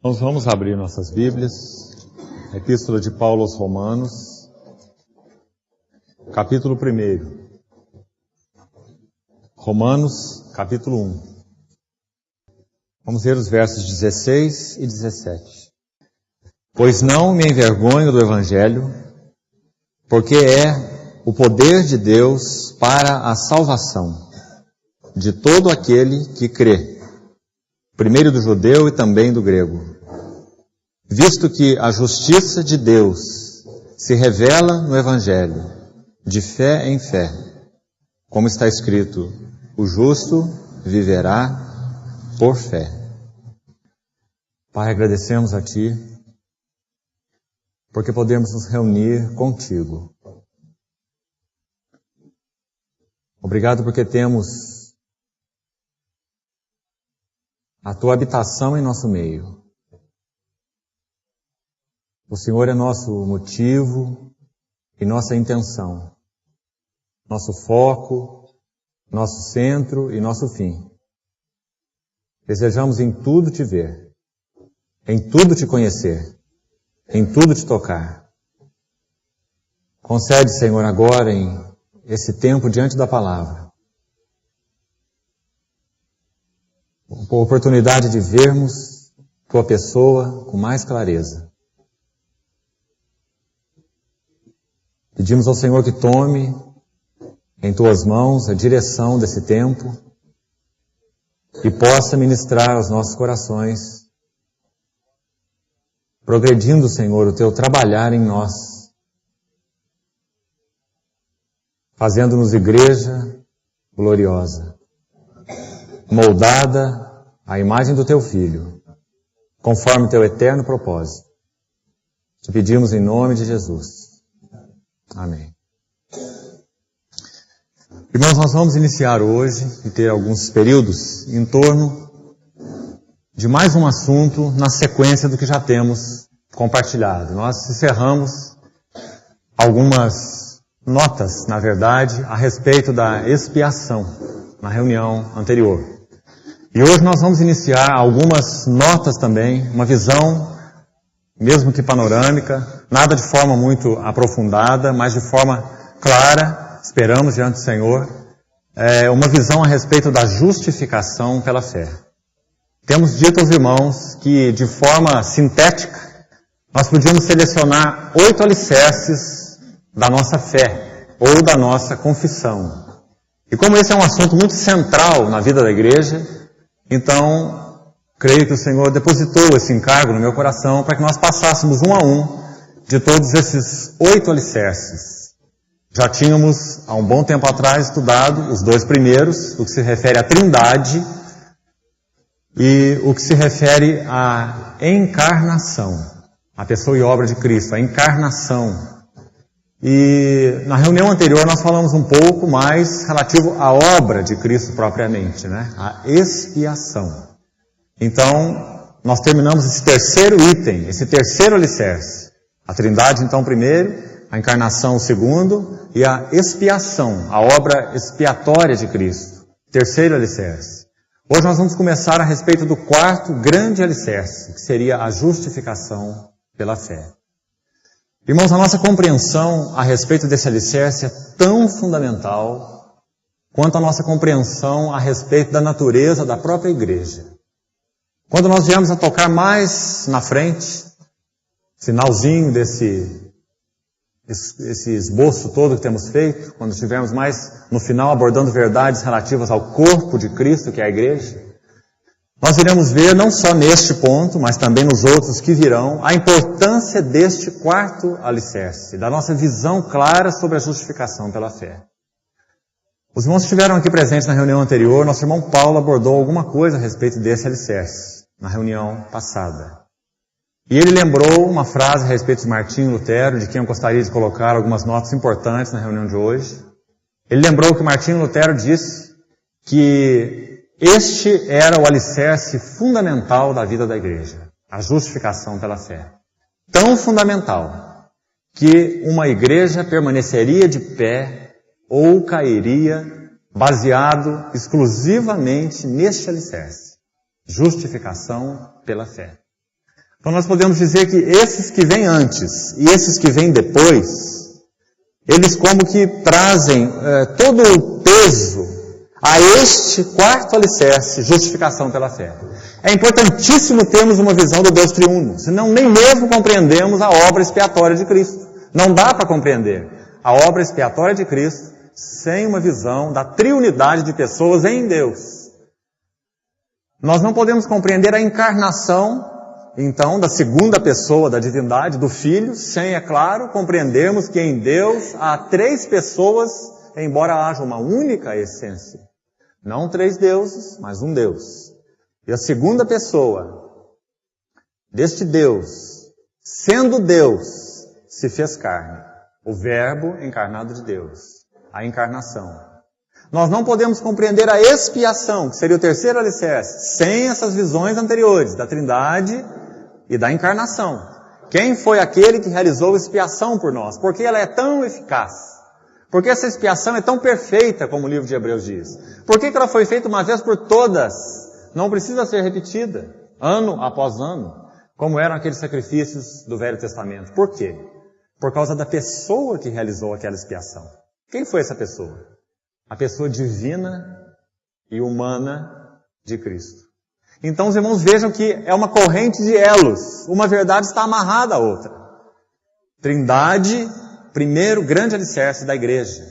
Nós vamos abrir nossas Bíblias, Epístola de Paulo aos Romanos, capítulo 1. Romanos, capítulo 1. Vamos ver os versos 16 e 17. Pois não me envergonho do Evangelho, porque é o poder de Deus para a salvação de todo aquele que crê, primeiro do judeu e também do grego. Visto que a justiça de Deus se revela no Evangelho, de fé em fé, como está escrito, o justo viverá por fé. Pai, agradecemos a Ti, porque podemos nos reunir contigo. Obrigado porque temos a Tua habitação em nosso meio. O Senhor é nosso motivo e nossa intenção, nosso foco, nosso centro e nosso fim. Desejamos em tudo Te ver, em tudo Te conhecer, em tudo Te tocar. Concede, Senhor, agora em esse tempo diante da palavra, a oportunidade de vermos Tua pessoa com mais clareza. Pedimos ao Senhor que tome em Tuas mãos a direção desse tempo e possa ministrar aos nossos corações, progredindo, Senhor, o Teu trabalhar em nós, fazendo-nos igreja gloriosa, moldada à imagem do Teu Filho, conforme Teu eterno propósito. Te pedimos em nome de Jesus. Amém. Irmãos, nós vamos iniciar hoje e ter alguns períodos em torno de mais um assunto na sequência do que já temos compartilhado. Nós encerramos algumas notas, na verdade, a respeito da expiação na reunião anterior. E hoje nós vamos iniciar algumas notas também, uma visão, mesmo que panorâmica, nada de forma muito aprofundada, mas de forma clara, esperamos diante do Senhor, uma visão a respeito da justificação pela fé. Temos dito aos irmãos que, de forma sintética, nós podíamos selecionar 8 alicerces da nossa fé, ou da nossa confissão. E como esse é um assunto muito central na vida da igreja, então creio que o Senhor depositou esse encargo no meu coração para que nós passássemos um a um de todos esses 8 alicerces. Já tínhamos, há um bom tempo atrás, estudado os 2 primeiros, o que se refere à Trindade e o que se refere à encarnação, a pessoa e obra de Cristo, a encarnação. E na reunião anterior nós falamos um pouco mais relativo à obra de Cristo propriamente, né? A expiação. Então, nós terminamos esse terceiro item, esse terceiro alicerce. A Trindade, então, o primeiro, a encarnação, o segundo, e a expiação, a obra expiatória de Cristo. Terceiro alicerce. Hoje nós vamos começar a respeito do quarto grande alicerce, que seria a justificação pela fé. Irmãos, a nossa compreensão a respeito desse alicerce é tão fundamental quanto a nossa compreensão a respeito da natureza da própria igreja. Quando nós viemos a tocar mais na frente, finalzinho desse esboço todo que temos feito, quando estivermos mais no final abordando verdades relativas ao corpo de Cristo, que é a igreja, nós iremos ver, não só neste ponto, mas também nos outros que virão, a importância deste quarto alicerce, da nossa visão clara sobre a justificação pela fé. Os irmãos que estiveram aqui presentes na reunião anterior, nosso irmão Paulo abordou alguma coisa a respeito desse alicerce, na reunião passada. E ele lembrou uma frase a respeito de Martinho Lutero, de quem eu gostaria de colocar algumas notas importantes na reunião de hoje. Ele lembrou que Martinho Lutero disse que este era o alicerce fundamental da vida da igreja, a justificação pela fé. Tão fundamental que uma igreja permaneceria de pé ou cairia baseado exclusivamente neste alicerce, justificação pela fé. Então nós podemos dizer que esses que vêm antes e esses que vêm depois, eles como que trazem todo o peso a este quarto alicerce, justificação pela fé. É importantíssimo termos uma visão do Deus triuno, senão nem mesmo compreendemos a obra expiatória de Cristo. Não dá para compreender a obra expiatória de Cristo sem uma visão da triunidade de pessoas em Deus. Nós não podemos compreender a encarnação, então, da segunda pessoa da divindade, do Filho, sem, é claro, compreendermos que em Deus há três pessoas, embora haja uma única essência. Não três deuses, mas um Deus. E a segunda pessoa deste Deus, sendo Deus, se fez carne. O Verbo encarnado de Deus. A encarnação. Nós não podemos compreender a expiação, que seria o terceiro alicerce, sem essas visões anteriores, da Trindade e da encarnação. Quem foi aquele que realizou a expiação por nós? Por que ela é tão eficaz? Por que essa expiação é tão perfeita, como o livro de Hebreus diz? Por que ela foi feita uma vez por todas? Não precisa ser repetida, ano após ano, como eram aqueles sacrifícios do Velho Testamento. Por quê? Por causa da pessoa que realizou aquela expiação. Quem foi essa pessoa? A pessoa divina e humana de Cristo. Então os irmãos vejam que é uma corrente de elos. Uma verdade está amarrada à outra. Trindade, primeiro grande alicerce da igreja.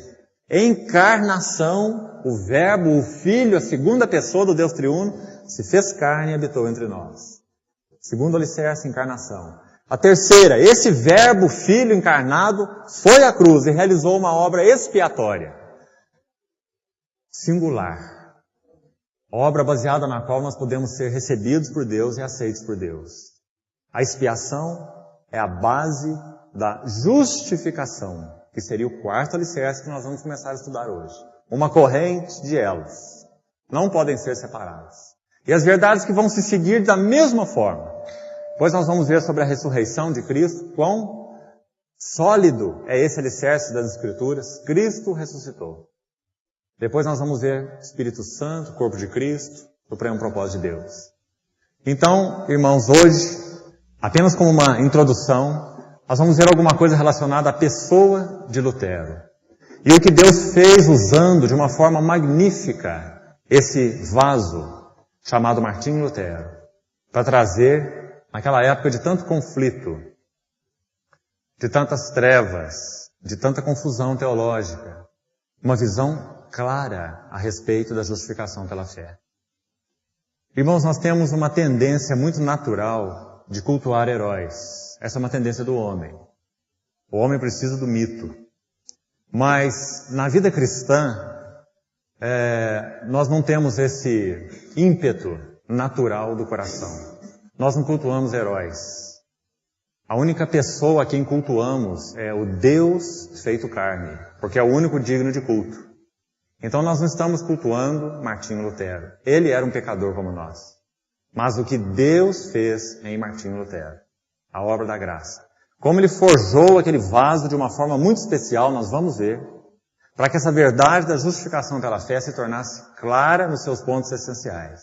Encarnação, o Verbo, o Filho, a segunda pessoa do Deus triuno, se fez carne e habitou entre nós. Segundo alicerce, encarnação. A terceira, esse Verbo, Filho encarnado, foi à cruz e realizou uma obra expiatória. Singular. Obra baseada na qual nós podemos ser recebidos por Deus e aceitos por Deus. A expiação é a base da justificação, que seria o quarto alicerce que nós vamos começar a estudar hoje. Uma corrente de elos. Não podem ser separados. E as verdades que vão se seguir da mesma forma. Depois nós vamos ver sobre a ressurreição de Cristo, quão sólido é esse alicerce das Escrituras. Cristo ressuscitou. Depois nós vamos ver Espírito Santo, corpo de Cristo, supremo propósito de Deus. Então, irmãos, hoje, apenas como uma introdução, nós vamos ver alguma coisa relacionada à pessoa de Lutero. E o que Deus fez usando de uma forma magnífica esse vaso chamado Martinho Lutero, para trazer, naquela época de tanto conflito, de tantas trevas, de tanta confusão teológica, uma visão clara a respeito da justificação pela fé. Irmãos, nós temos uma tendência muito natural de cultuar heróis. Essa é uma tendência do homem. O homem precisa do mito. Mas na vida cristã, nós não temos esse ímpeto natural do coração. Nós não cultuamos heróis. A única pessoa a quem cultuamos é o Deus feito carne, porque é o único digno de culto. Então nós não estamos cultuando Martinho Lutero. Ele era um pecador como nós. Mas o que Deus fez em Martinho Lutero, a obra da graça. Como ele forjou aquele vaso de uma forma muito especial, nós vamos ver, para que essa verdade da justificação pela fé se tornasse clara nos seus pontos essenciais.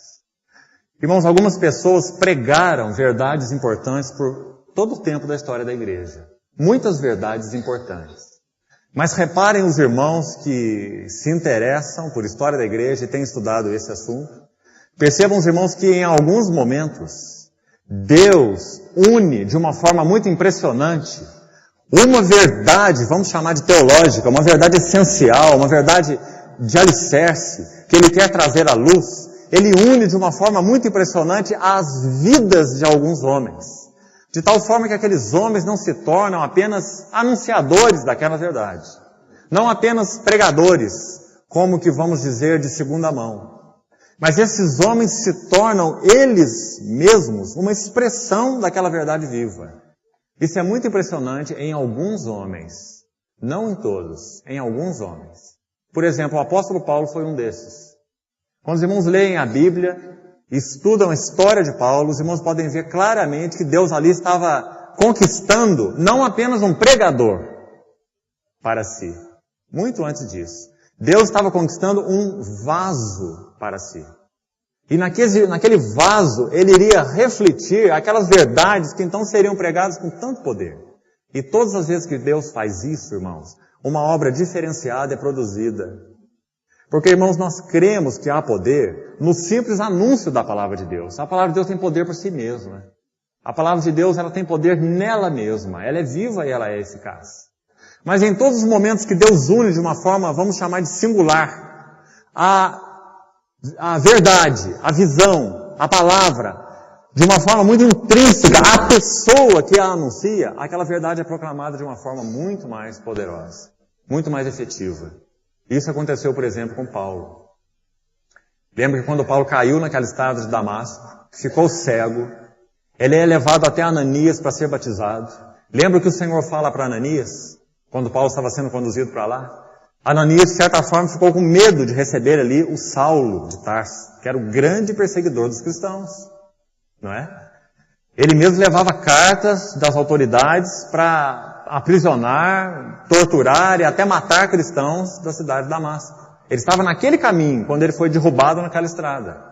Irmãos, algumas pessoas pregaram verdades importantes por todo o tempo da história da igreja. Muitas verdades importantes. Mas reparem os irmãos que se interessam por história da igreja e têm estudado esse assunto. Percebam os irmãos que em alguns momentos Deus une de uma forma muito impressionante uma verdade, vamos chamar de teológica, uma verdade essencial, uma verdade de alicerce, que Ele quer trazer à luz. Ele une de uma forma muito impressionante as vidas de alguns homens. De tal forma que aqueles homens não se tornam apenas anunciadores daquela verdade. Não apenas pregadores, como que vamos dizer de segunda mão. Mas esses homens se tornam eles mesmos uma expressão daquela verdade viva. Isso é muito impressionante em alguns homens. Não em todos, em alguns homens. Por exemplo, o apóstolo Paulo foi um desses. Quando os irmãos leem a Bíblia, estudam a história de Paulo, os irmãos podem ver claramente que Deus ali estava conquistando não apenas um pregador para si. Muito antes disso. Deus estava conquistando um vaso para si. E naquele vaso, ele iria refletir aquelas verdades que então seriam pregadas com tanto poder. E todas as vezes que Deus faz isso, irmãos, uma obra diferenciada é produzida. Porque, irmãos, nós cremos que há poder no simples anúncio da palavra de Deus. A palavra de Deus tem poder por si mesma. A palavra de Deus, ela tem poder nela mesma. Ela é viva e ela é eficaz. Mas em todos os momentos que Deus une de uma forma, vamos chamar de singular, a verdade, a visão, a palavra, de uma forma muito intrínseca, a pessoa que a anuncia, aquela verdade é proclamada de uma forma muito mais poderosa, muito mais efetiva. Isso aconteceu, por exemplo, com Paulo. Lembra que quando Paulo caiu naquela estrada de Damasco, ficou cego, ele é levado até Ananias para ser batizado. Lembra que o Senhor fala para Ananias, quando Paulo estava sendo conduzido para lá? Ananias, de certa forma, ficou com medo de receber ali o Saulo de Tarso, que era o grande perseguidor dos cristãos, não é? Ele mesmo levava cartas das autoridades para aprisionar, torturar e até matar cristãos da cidade de Damasco. Ele estava naquele caminho, quando ele foi derrubado naquela estrada.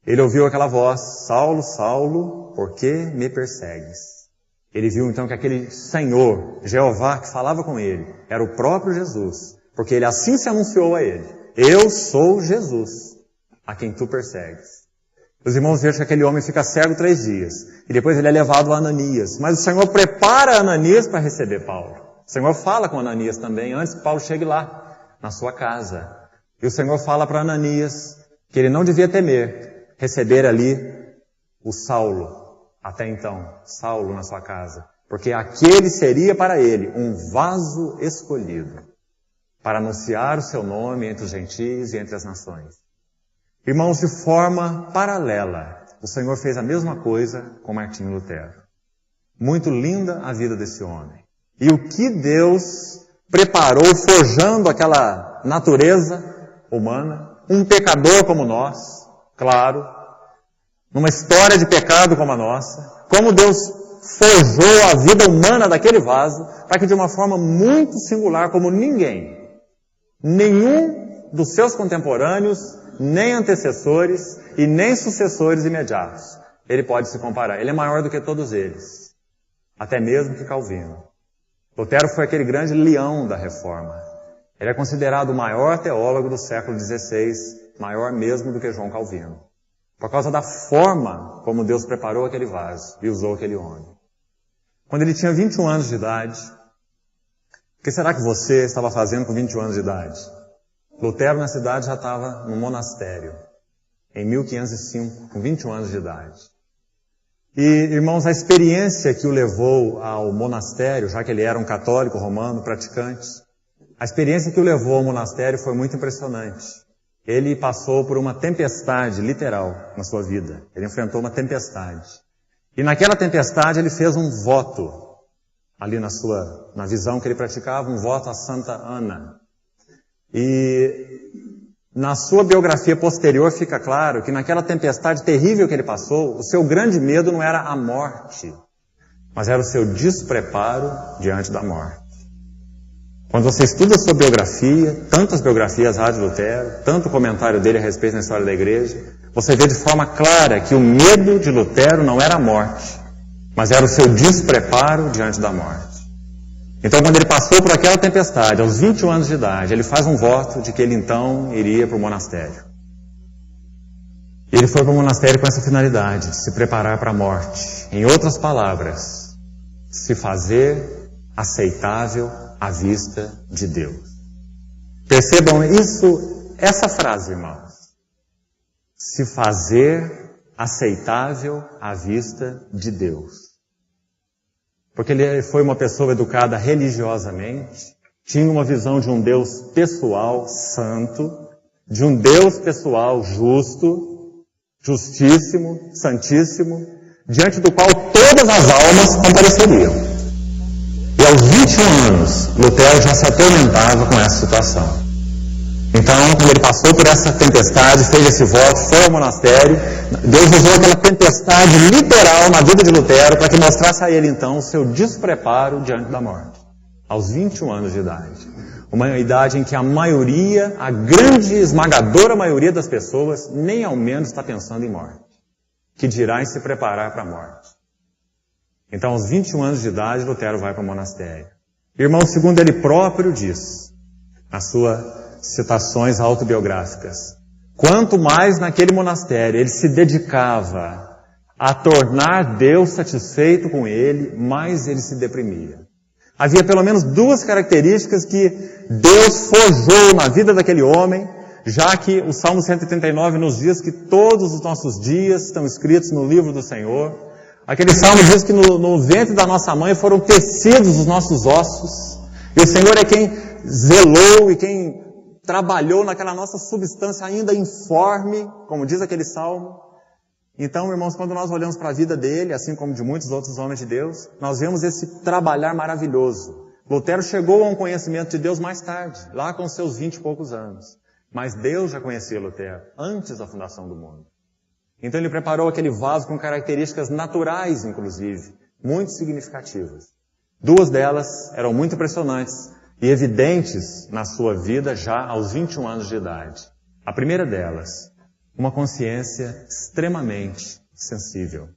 Ele ouviu aquela voz, Saulo, Saulo, por que me persegues? Ele viu então que aquele Senhor, Jeová, que falava com ele, era o próprio Jesus, porque ele assim se anunciou a ele. Eu sou Jesus, a quem tu persegues. Os irmãos vejam que aquele homem fica cego 3 dias, e depois ele é levado a Ananias. Mas o Senhor prepara Ananias para receber Paulo. O Senhor fala com Ananias também, antes que Paulo chegue lá, na sua casa. E o Senhor fala para Ananias que ele não devia temer receber ali o Saulo, até então, Saulo na sua casa, porque aquele seria para ele um vaso escolhido para anunciar o seu nome entre os gentios e entre as nações. Irmãos, de forma paralela, o Senhor fez a mesma coisa com Martinho Lutero. Muito linda a vida desse homem. E o que Deus preparou forjando aquela natureza humana, um pecador como nós, claro, numa história de pecado como a nossa, como Deus forjou a vida humana daquele vaso, para que de uma forma muito singular, como nenhum dos seus contemporâneos, nem antecessores e nem sucessores imediatos, ele pode se comparar. Ele é maior do que todos eles, até mesmo que Calvino. Lutero foi aquele grande leão da Reforma. Ele é considerado o maior teólogo do século XVI, maior mesmo do que João Calvino, por causa da forma como Deus preparou aquele vaso e usou aquele homem. Quando ele tinha 21 anos de idade, o que será que você estava fazendo com 21 anos de idade? Lutero na cidade já estava no monastério, em 1505, com 21 anos de idade. E, irmãos, a experiência que o levou ao monastério, já que ele era um católico romano praticante, a experiência que o levou ao monastério foi muito impressionante. Ele passou por uma tempestade literal na sua vida. Ele enfrentou uma tempestade. E naquela tempestade ele fez um voto, ali na visão que ele praticava, um voto a Santa Ana. E na sua biografia posterior fica claro que naquela tempestade terrível que ele passou, o seu grande medo não era a morte, mas era o seu despreparo diante da morte. Quando você estuda a sua biografia, tantas biografias há de Lutero, tanto comentário dele a respeito da história da igreja, você vê de forma clara que o medo de Lutero não era a morte, mas era o seu despreparo diante da morte. Então, quando ele passou por aquela tempestade, aos 21 anos de idade, ele faz um voto de que ele então iria para o monastério. E ele foi para o monastério com essa finalidade, de se preparar para a morte. Em outras palavras, se fazer aceitável à vista de Deus. Percebam essa frase, irmãos. Se fazer aceitável à vista de Deus. Porque ele foi uma pessoa educada religiosamente, tinha uma visão de um Deus pessoal santo, de um Deus pessoal justo, justíssimo, santíssimo, diante do qual todas as almas compareceriam. E aos 21 anos, Lutero já se atormentava com essa situação. Então, quando ele passou por essa tempestade, fez esse voto, foi ao monastério, Deus usou aquela tempestade literal na vida de Lutero para que mostrasse a ele, então, o seu despreparo diante da morte, aos 21 anos de idade. Uma idade em que a grande esmagadora maioria das pessoas, nem ao menos está pensando em morte. Que dirá em se preparar para a morte. Então, aos 21 anos de idade, Lutero vai para o monastério. Irmão, segundo ele próprio diz, nas suas citações autobiográficas, quanto mais naquele monastério ele se dedicava a tornar Deus satisfeito com ele, mais ele se deprimia. Havia pelo menos duas características que Deus forjou na vida daquele homem, já que o Salmo 139 nos diz que todos os nossos dias estão escritos no livro do Senhor. Aquele salmo diz que no ventre da nossa mãe foram tecidos os nossos ossos. E o Senhor é quem zelou e quem trabalhou naquela nossa substância ainda informe, como diz aquele salmo. Então, irmãos, quando nós olhamos para a vida dele, assim como de muitos outros homens de Deus, nós vemos esse trabalhar maravilhoso. Lutero chegou a um conhecimento de Deus mais tarde, lá com seus 20 e poucos anos. Mas Deus já conhecia Lutero antes da fundação do mundo. Então ele preparou aquele vaso com características naturais, inclusive, muito significativas. Duas delas eram muito impressionantes e evidentes na sua vida já aos 21 anos de idade. A primeira delas, uma consciência extremamente sensível.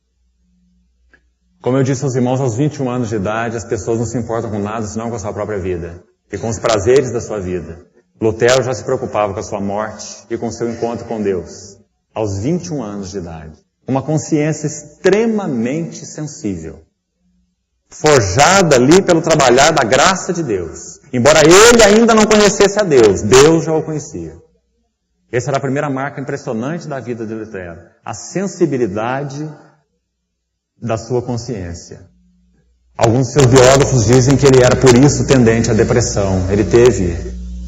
Como eu disse aos irmãos, aos 21 anos de idade, as pessoas não se importam com nada, senão com a sua própria vida e com os prazeres da sua vida. Lutero já se preocupava com a sua morte e com o seu encontro com Deus, aos 21 anos de idade. Uma consciência extremamente sensível, forjada ali pelo trabalhar da graça de Deus. Embora ele ainda não conhecesse a Deus, Deus já o conhecia. Essa era a primeira marca impressionante da vida de Lutero, a sensibilidade da sua consciência. Alguns de seus biógrafos dizem que ele era por isso tendente à depressão. Ele teve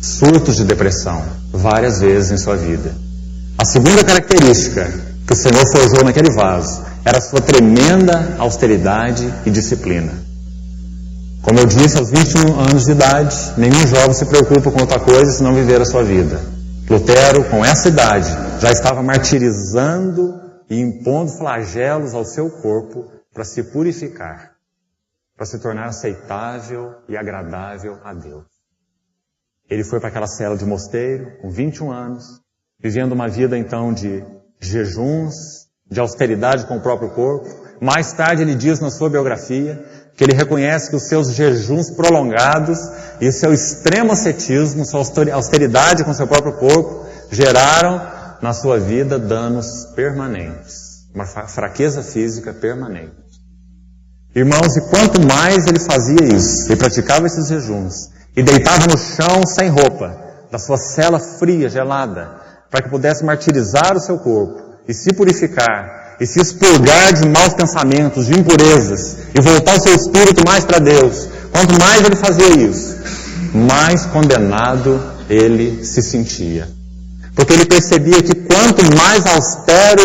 surtos de depressão várias vezes em sua vida. A segunda característica que o Senhor forjou naquele vaso era a sua tremenda austeridade e disciplina. Como eu disse, aos 21 anos de idade, nenhum jovem se preocupa com outra coisa senão viver a sua vida. Lutero, com essa idade, já estava martirizando e impondo flagelos ao seu corpo para se purificar, para se tornar aceitável e agradável a Deus. Ele foi para aquela cela de mosteiro, com 21 anos, vivendo uma vida então de jejuns, de austeridade com o próprio corpo. Mais tarde ele diz na sua biografia que ele reconhece que os seus jejuns prolongados e o seu extremo ascetismo, sua austeridade com seu próprio corpo, geraram na sua vida danos permanentes, uma fraqueza física permanente. Irmãos, e quanto mais ele fazia isso, e praticava esses jejuns, e deitava no chão sem roupa, da sua cela fria, gelada, para que pudesse martirizar o seu corpo, e se purificar, e se expurgar de maus pensamentos, de impurezas, e voltar o seu espírito mais para Deus. Quanto mais ele fazia isso, mais condenado ele se sentia. Porque ele percebia que quanto mais austero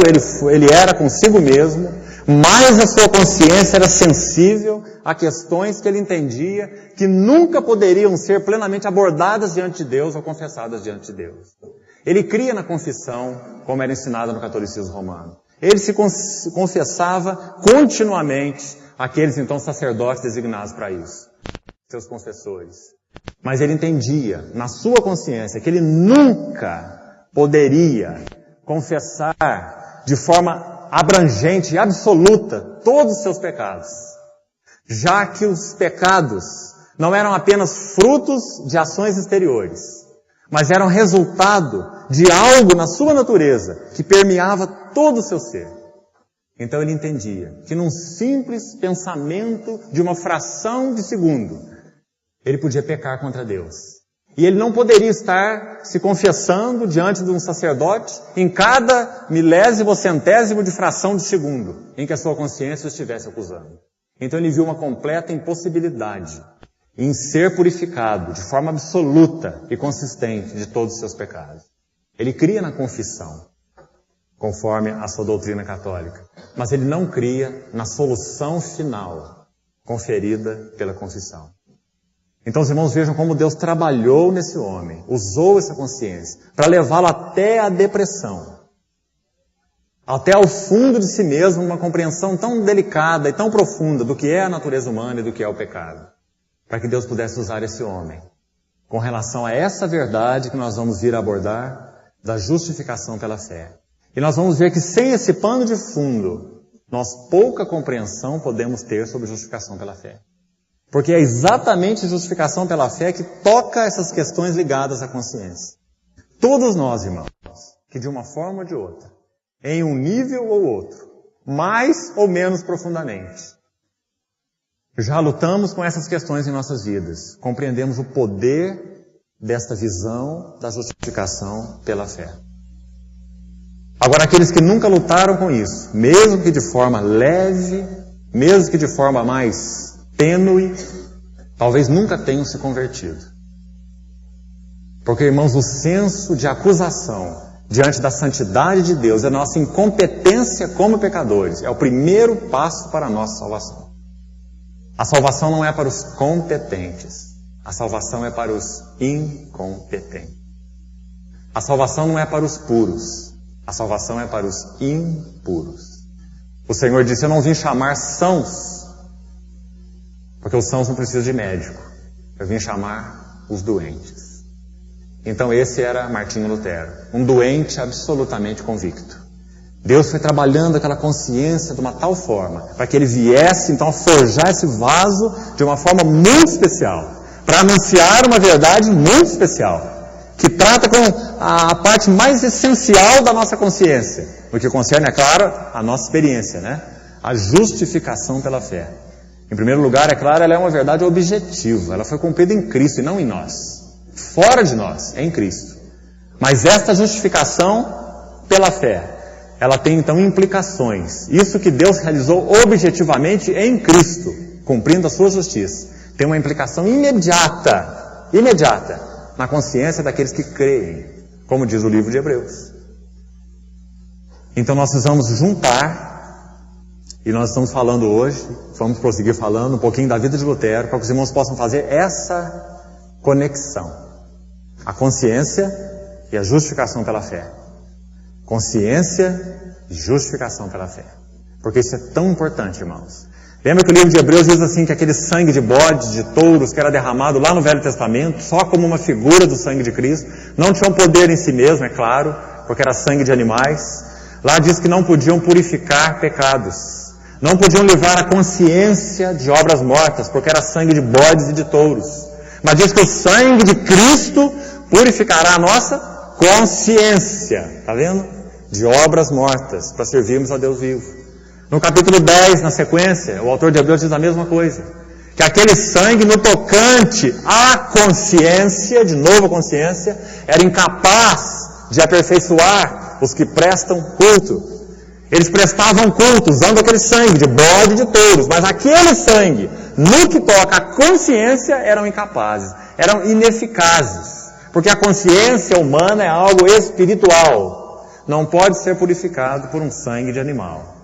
ele era consigo mesmo, mais a sua consciência era sensível a questões que ele entendia que nunca poderiam ser plenamente abordadas diante de Deus ou confessadas diante de Deus. Ele cria na confissão, como era ensinado no catolicismo romano. Ele se confessava continuamente àqueles então sacerdotes designados para isso, seus confessores. Mas ele entendia, na sua consciência, que ele nunca poderia confessar de forma abrangente e absoluta todos os seus pecados, já que os pecados não eram apenas frutos de ações exteriores, mas eram resultado de algo na sua natureza que permeava todo o seu ser. Então ele entendia que num simples pensamento de uma fração de segundo, ele podia pecar contra Deus. E ele não poderia estar se confessando diante de um sacerdote em cada milésimo ou centésimo de fração de segundo em que a sua consciência o estivesse acusando. Então ele viu uma completa impossibilidade em ser purificado de forma absoluta e consistente de todos os seus pecados. Ele cria na confissão, conforme a sua doutrina católica, mas ele não cria na solução final conferida pela confissão. Então os irmãos vejam como Deus trabalhou nesse homem, usou essa consciência para levá-lo até a depressão, até ao fundo de si mesmo, uma compreensão tão delicada e tão profunda do que é a natureza humana e do que é o pecado, para que Deus pudesse usar esse homem com relação a essa verdade que nós vamos vir a abordar da justificação pela fé. E nós vamos ver que sem esse pano de fundo, nós pouca compreensão podemos ter sobre justificação pela fé. Porque é exatamente justificação pela fé que toca essas questões ligadas à consciência. Todos nós, irmãos, que de uma forma ou de outra, em um nível ou outro, mais ou menos profundamente, já lutamos com essas questões em nossas vidas. Compreendemos o poder desta visão da justificação pela fé. Agora, aqueles que nunca lutaram com isso, mesmo que de forma leve, mesmo que de forma mais tênue, talvez nunca tenham se convertido. Porque, irmãos, o senso de acusação diante da santidade de Deus, a nossa incompetência como pecadores, é o primeiro passo para a nossa salvação. A salvação não é para os competentes, a salvação é para os incompetentes. A salvação não é para os puros, a salvação é para os impuros. O Senhor disse, eu não vim chamar sãos, porque os sãos não precisam de médico. Eu vim chamar os doentes. Então esse era Martinho Lutero, um doente absolutamente convicto. Deus foi trabalhando aquela consciência de uma tal forma, para que ele viesse então a forjar esse vaso de uma forma muito especial, para anunciar uma verdade muito especial, que trata com a parte mais essencial da nossa consciência, o que concerne, é claro, a nossa experiência, né? A justificação pela fé. Em primeiro lugar, é claro, ela é uma verdade objetiva, ela foi cumprida em Cristo e não em nós. Fora de nós, em Cristo. Mas esta justificação pela fé, ela tem então implicações. Isso que Deus realizou objetivamente em Cristo, cumprindo a sua justiça, tem uma implicação imediata na consciência daqueles que creem, como diz o livro de Hebreus. Então nós precisamos juntar, e nós estamos falando hoje, vamos prosseguir falando um pouquinho da vida de Lutero, para que os irmãos possam fazer essa conexão. A consciência e a justificação pela fé. Consciência e justificação pela fé. Porque isso é tão importante, irmãos. Lembra que o livro de Hebreus diz assim, que aquele sangue de bodes, de touros, que era derramado lá no Velho Testamento, só como uma figura do sangue de Cristo, não tinha um poder em si mesmo, é claro, porque era sangue de animais. Lá diz que não podiam purificar pecados. Não podiam livrar a consciência de obras mortas, porque era sangue de bodes e de touros. Mas diz que o sangue de Cristo purificará a nossa consciência, está vendo? De obras mortas, para servirmos a Deus vivo. No capítulo 10, na sequência, o autor de Hebreus diz a mesma coisa. Que aquele sangue no tocante à consciência, de novo a consciência, era incapaz de aperfeiçoar os que prestam culto. Eles prestavam culto usando aquele sangue de bode e de touros, mas aquele sangue, no que toca à consciência, eram incapazes, eram ineficazes. Porque a consciência humana é algo espiritual. Não pode ser purificado por um sangue de animal.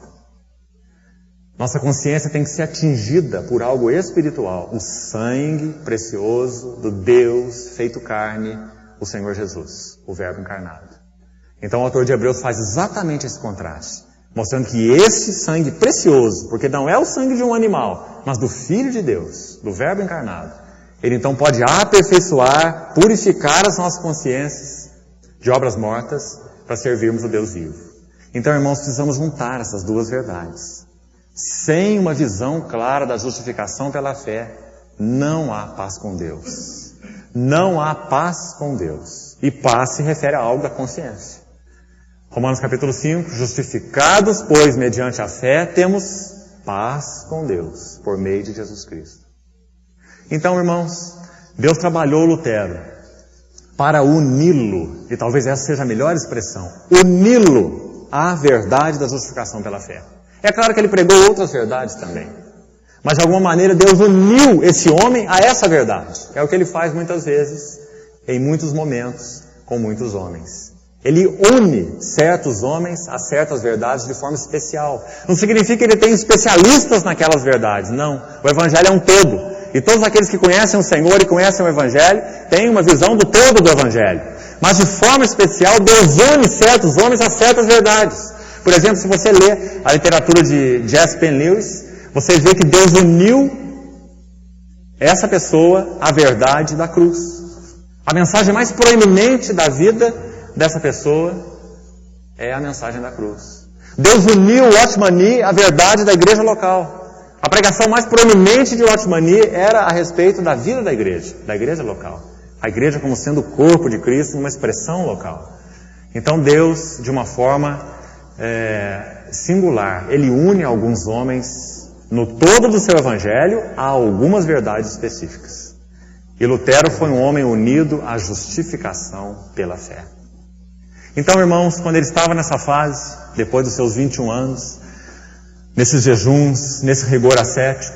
Nossa consciência tem que ser atingida por algo espiritual. O sangue precioso do Deus feito carne, o Senhor Jesus, o Verbo encarnado. Então o autor de Hebreus faz exatamente esse contraste, mostrando que esse sangue precioso, porque não é o sangue de um animal, mas do Filho de Deus, do Verbo encarnado, ele então pode aperfeiçoar, purificar as nossas consciências de obras mortas para servirmos o Deus vivo. Então, irmãos, precisamos juntar essas duas verdades. Sem uma visão clara da justificação pela fé, não há paz com Deus. Não há paz com Deus. E paz se refere a algo da consciência. Romanos capítulo 5, justificados, pois, mediante a fé, temos paz com Deus, por meio de Jesus Cristo. Então, irmãos, Deus trabalhou Lutero para uni-lo, e talvez essa seja a melhor expressão, uni-lo à verdade da justificação pela fé. É claro que ele pregou outras verdades também, mas de alguma maneira Deus uniu esse homem a essa verdade. É o que ele faz muitas vezes, em muitos momentos, com muitos homens. Ele une certos homens a certas verdades de forma especial. Não significa que ele tem especialistas naquelas verdades, não. O Evangelho é um todo. E todos aqueles que conhecem o Senhor e conhecem o Evangelho têm uma visão do todo do Evangelho. Mas de forma especial, Deus une certos homens a certas verdades. Por exemplo, se você lê a literatura de J.S. Penn Lewis, você vê que Deus uniu essa pessoa à verdade da cruz. A mensagem mais proeminente da vida dessa pessoa é a mensagem da cruz. Deus uniu Watchman à verdade da igreja local. A pregação mais proeminente de Watchman era a respeito da vida da igreja local. A igreja como sendo o corpo de Cristo, uma expressão local. Então Deus, de uma forma singular, Ele une alguns homens no todo do seu evangelho a algumas verdades específicas. E Lutero foi um homem unido à justificação pela fé. Então, irmãos, quando ele estava nessa fase, depois dos seus 21 anos, nesses jejuns, nesse rigor ascético,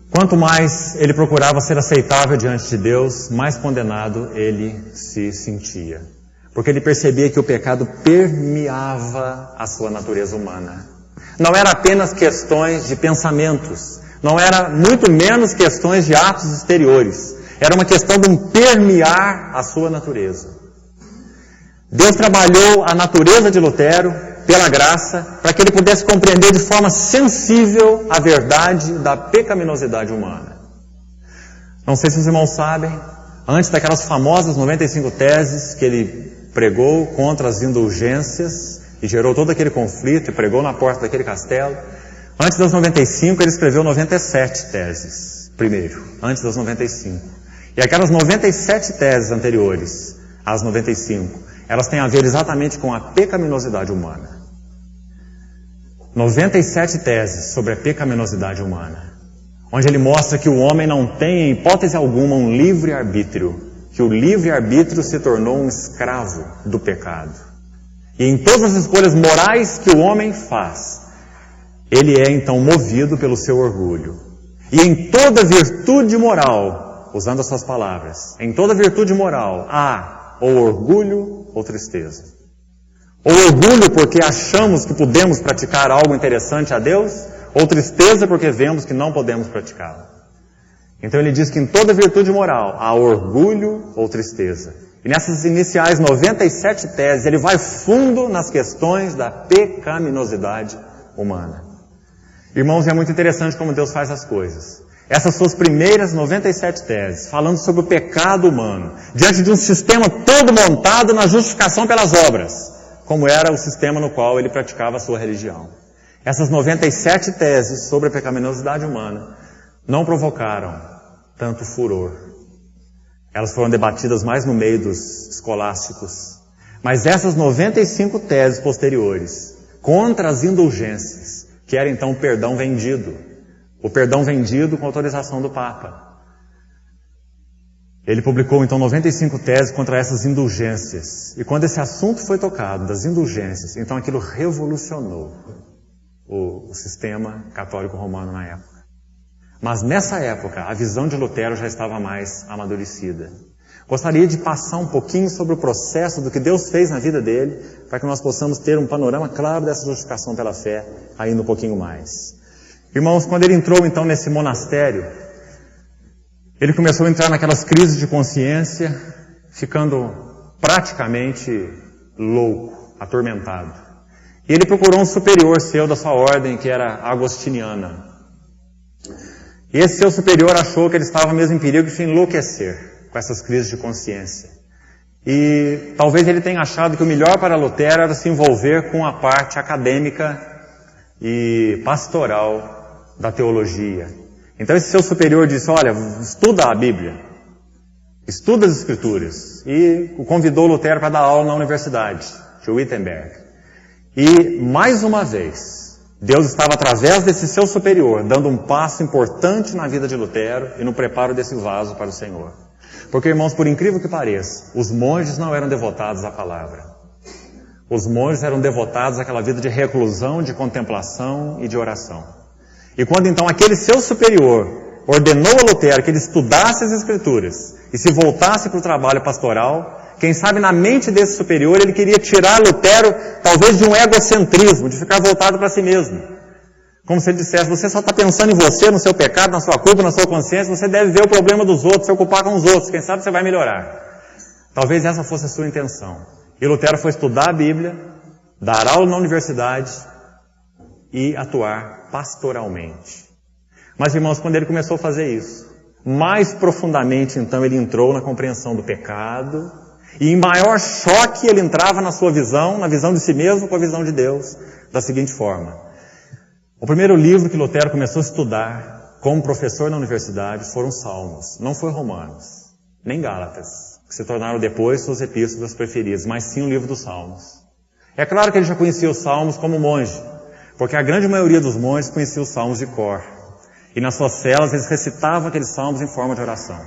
quanto mais ele procurava ser aceitável diante de Deus, mais condenado ele se sentia. Porque ele percebia que o pecado permeava a sua natureza humana. Não era apenas questões de pensamentos, não era muito menos questões de atos exteriores. Era uma questão de permear a sua natureza. Deus trabalhou a natureza de Lutero, pela graça, para que ele pudesse compreender de forma sensível a verdade da pecaminosidade humana. Não sei se os irmãos sabem, antes daquelas famosas 95 teses que ele pregou contra as indulgências e gerou todo aquele conflito e pregou na porta daquele castelo, antes das 95 ele escreveu 97 teses, primeiro, antes das 95. E aquelas 97 teses anteriores às 95, elas têm a ver exatamente com a pecaminosidade humana. 97 teses sobre a pecaminosidade humana, onde ele mostra que o homem não tem, em hipótese alguma, um livre-arbítrio, que o livre-arbítrio se tornou um escravo do pecado. E em todas as escolhas morais que o homem faz, ele é então movido pelo seu orgulho. E em toda virtude moral, usando as suas palavras, em toda virtude moral há ou orgulho ou tristeza. Ou orgulho porque achamos que podemos praticar algo interessante a Deus, ou tristeza porque vemos que não podemos praticá-lo. Então ele diz que em toda virtude moral há orgulho ou tristeza. E nessas iniciais 97 teses, ele vai fundo nas questões da pecaminosidade humana. Irmãos, é muito interessante como Deus faz as coisas. Essas suas primeiras 97 teses, falando sobre o pecado humano, diante de um sistema todo montado na justificação pelas obras, como era o sistema no qual ele praticava a sua religião. Essas 97 teses sobre a pecaminosidade humana não provocaram tanto furor. Elas foram debatidas mais no meio dos escolásticos. Mas essas 95 teses posteriores, contra as indulgências, que era então o perdão vendido, o perdão vendido com autorização do Papa. Ele publicou então 95 teses contra essas indulgências. E quando esse assunto foi tocado, das indulgências, então aquilo revolucionou o sistema católico romano na época. Mas nessa época, a visão de Lutero já estava mais amadurecida. Gostaria de passar um pouquinho sobre o processo do que Deus fez na vida dele, para que nós possamos ter um panorama claro dessa justificação pela fé, ainda um pouquinho mais. Irmãos, quando ele entrou então nesse monastério, ele começou a entrar naquelas crises de consciência, ficando praticamente louco, atormentado. E ele procurou um superior seu da sua ordem, que era agostiniana. E esse seu superior achou que ele estava mesmo em perigo de enlouquecer com essas crises de consciência. E talvez ele tenha achado que o melhor para Lutero era se envolver com a parte acadêmica e pastoral da teologia. Então esse seu superior disse, olha, estuda a Bíblia, estuda as Escrituras. E o convidou Lutero para dar aula na universidade de Wittenberg. E mais uma vez, Deus estava através desse seu superior, dando um passo importante na vida de Lutero e no preparo desse vaso para o Senhor. Porque, irmãos, por incrível que pareça, os monges não eram devotados à palavra. Os monges eram devotados àquela vida de reclusão, de contemplação e de oração. E quando então aquele seu superior ordenou a Lutero que ele estudasse as Escrituras e se voltasse para o trabalho pastoral, quem sabe na mente desse superior ele queria tirar Lutero talvez de um egocentrismo, de ficar voltado para si mesmo. Como se ele dissesse, você só está pensando em você, no seu pecado, na sua culpa, na sua consciência, você deve ver o problema dos outros, se ocupar com os outros, quem sabe você vai melhorar. Talvez essa fosse a sua intenção. E Lutero foi estudar a Bíblia, dar aula na universidade e atuar pastoralmente. Mas, irmãos, quando ele começou a fazer isso, mais profundamente então ele entrou na compreensão do pecado, e em maior choque ele entrava na sua visão, na visão de si mesmo com a visão de Deus, da seguinte forma. O primeiro livro que Lutero começou a estudar como professor na universidade foram os Salmos, não foi Romanos, nem Gálatas, que se tornaram depois suas epístolas preferidas, mas sim o livro dos Salmos. É claro que ele já conhecia os Salmos como monge, porque a grande maioria dos monges conhecia os Salmos de cor. E nas suas celas eles recitavam aqueles Salmos em forma de oração.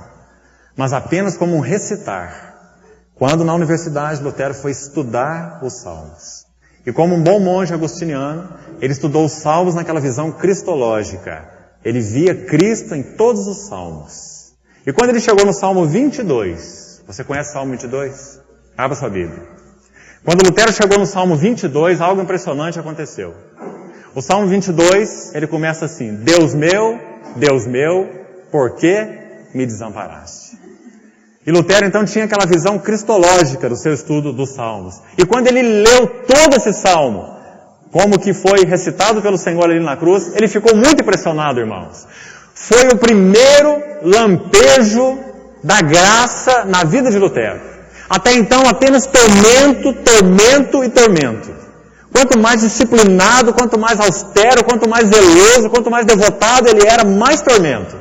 Mas apenas como um recitar. Quando na universidade Lutero foi estudar os Salmos. E como um bom monge agostiniano, ele estudou os Salmos naquela visão cristológica. Ele via Cristo em todos os Salmos. E quando ele chegou no Salmo 22, você conhece o Salmo 22? Abra sua Bíblia. Quando Lutero chegou no Salmo 22, algo impressionante aconteceu. O Salmo 22, ele começa assim: Deus meu, por que me desamparaste? E Lutero então tinha aquela visão cristológica do seu estudo dos Salmos. E quando ele leu todo esse Salmo, como que foi recitado pelo Senhor ali na cruz, ele ficou muito impressionado, irmãos. Foi o primeiro lampejo da graça na vida de Lutero. Até então apenas tormento, tormento e tormento. Quanto mais disciplinado, quanto mais austero, quanto mais zeloso, quanto mais devotado ele era, mais tormento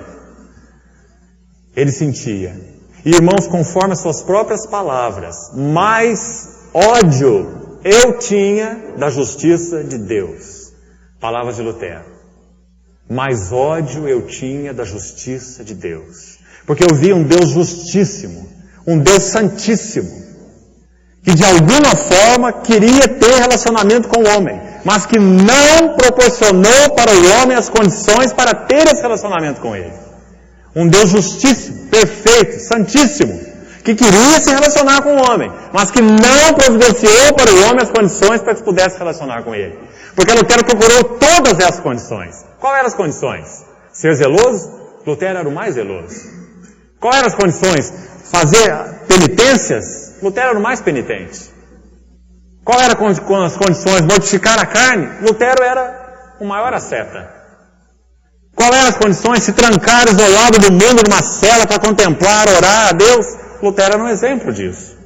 ele sentia. E irmãos, conforme as suas próprias palavras, mais ódio eu tinha da justiça de Deus. Palavras de Lutero. Mais ódio eu tinha da justiça de Deus. Porque eu via um Deus justíssimo, um Deus santíssimo, que de alguma forma queria ter relacionamento com o homem, mas que não proporcionou para o homem as condições para ter esse relacionamento com ele. Um Deus justíssimo, perfeito, santíssimo, que queria se relacionar com o homem, mas que não providenciou para o homem as condições para que pudesse se relacionar com ele. Porque Lutero procurou todas essas condições. Qual eram as condições? Ser zeloso? Lutero era o mais zeloso. Qual eram as condições? Fazer penitências? Lutero era o mais penitente. Qual eram as condições? Mortificar a carne? Lutero era o maior asceta. Qual eram as condições? Se trancar isolado do mundo numa cela para contemplar, orar a Deus? Lutero era um exemplo disso.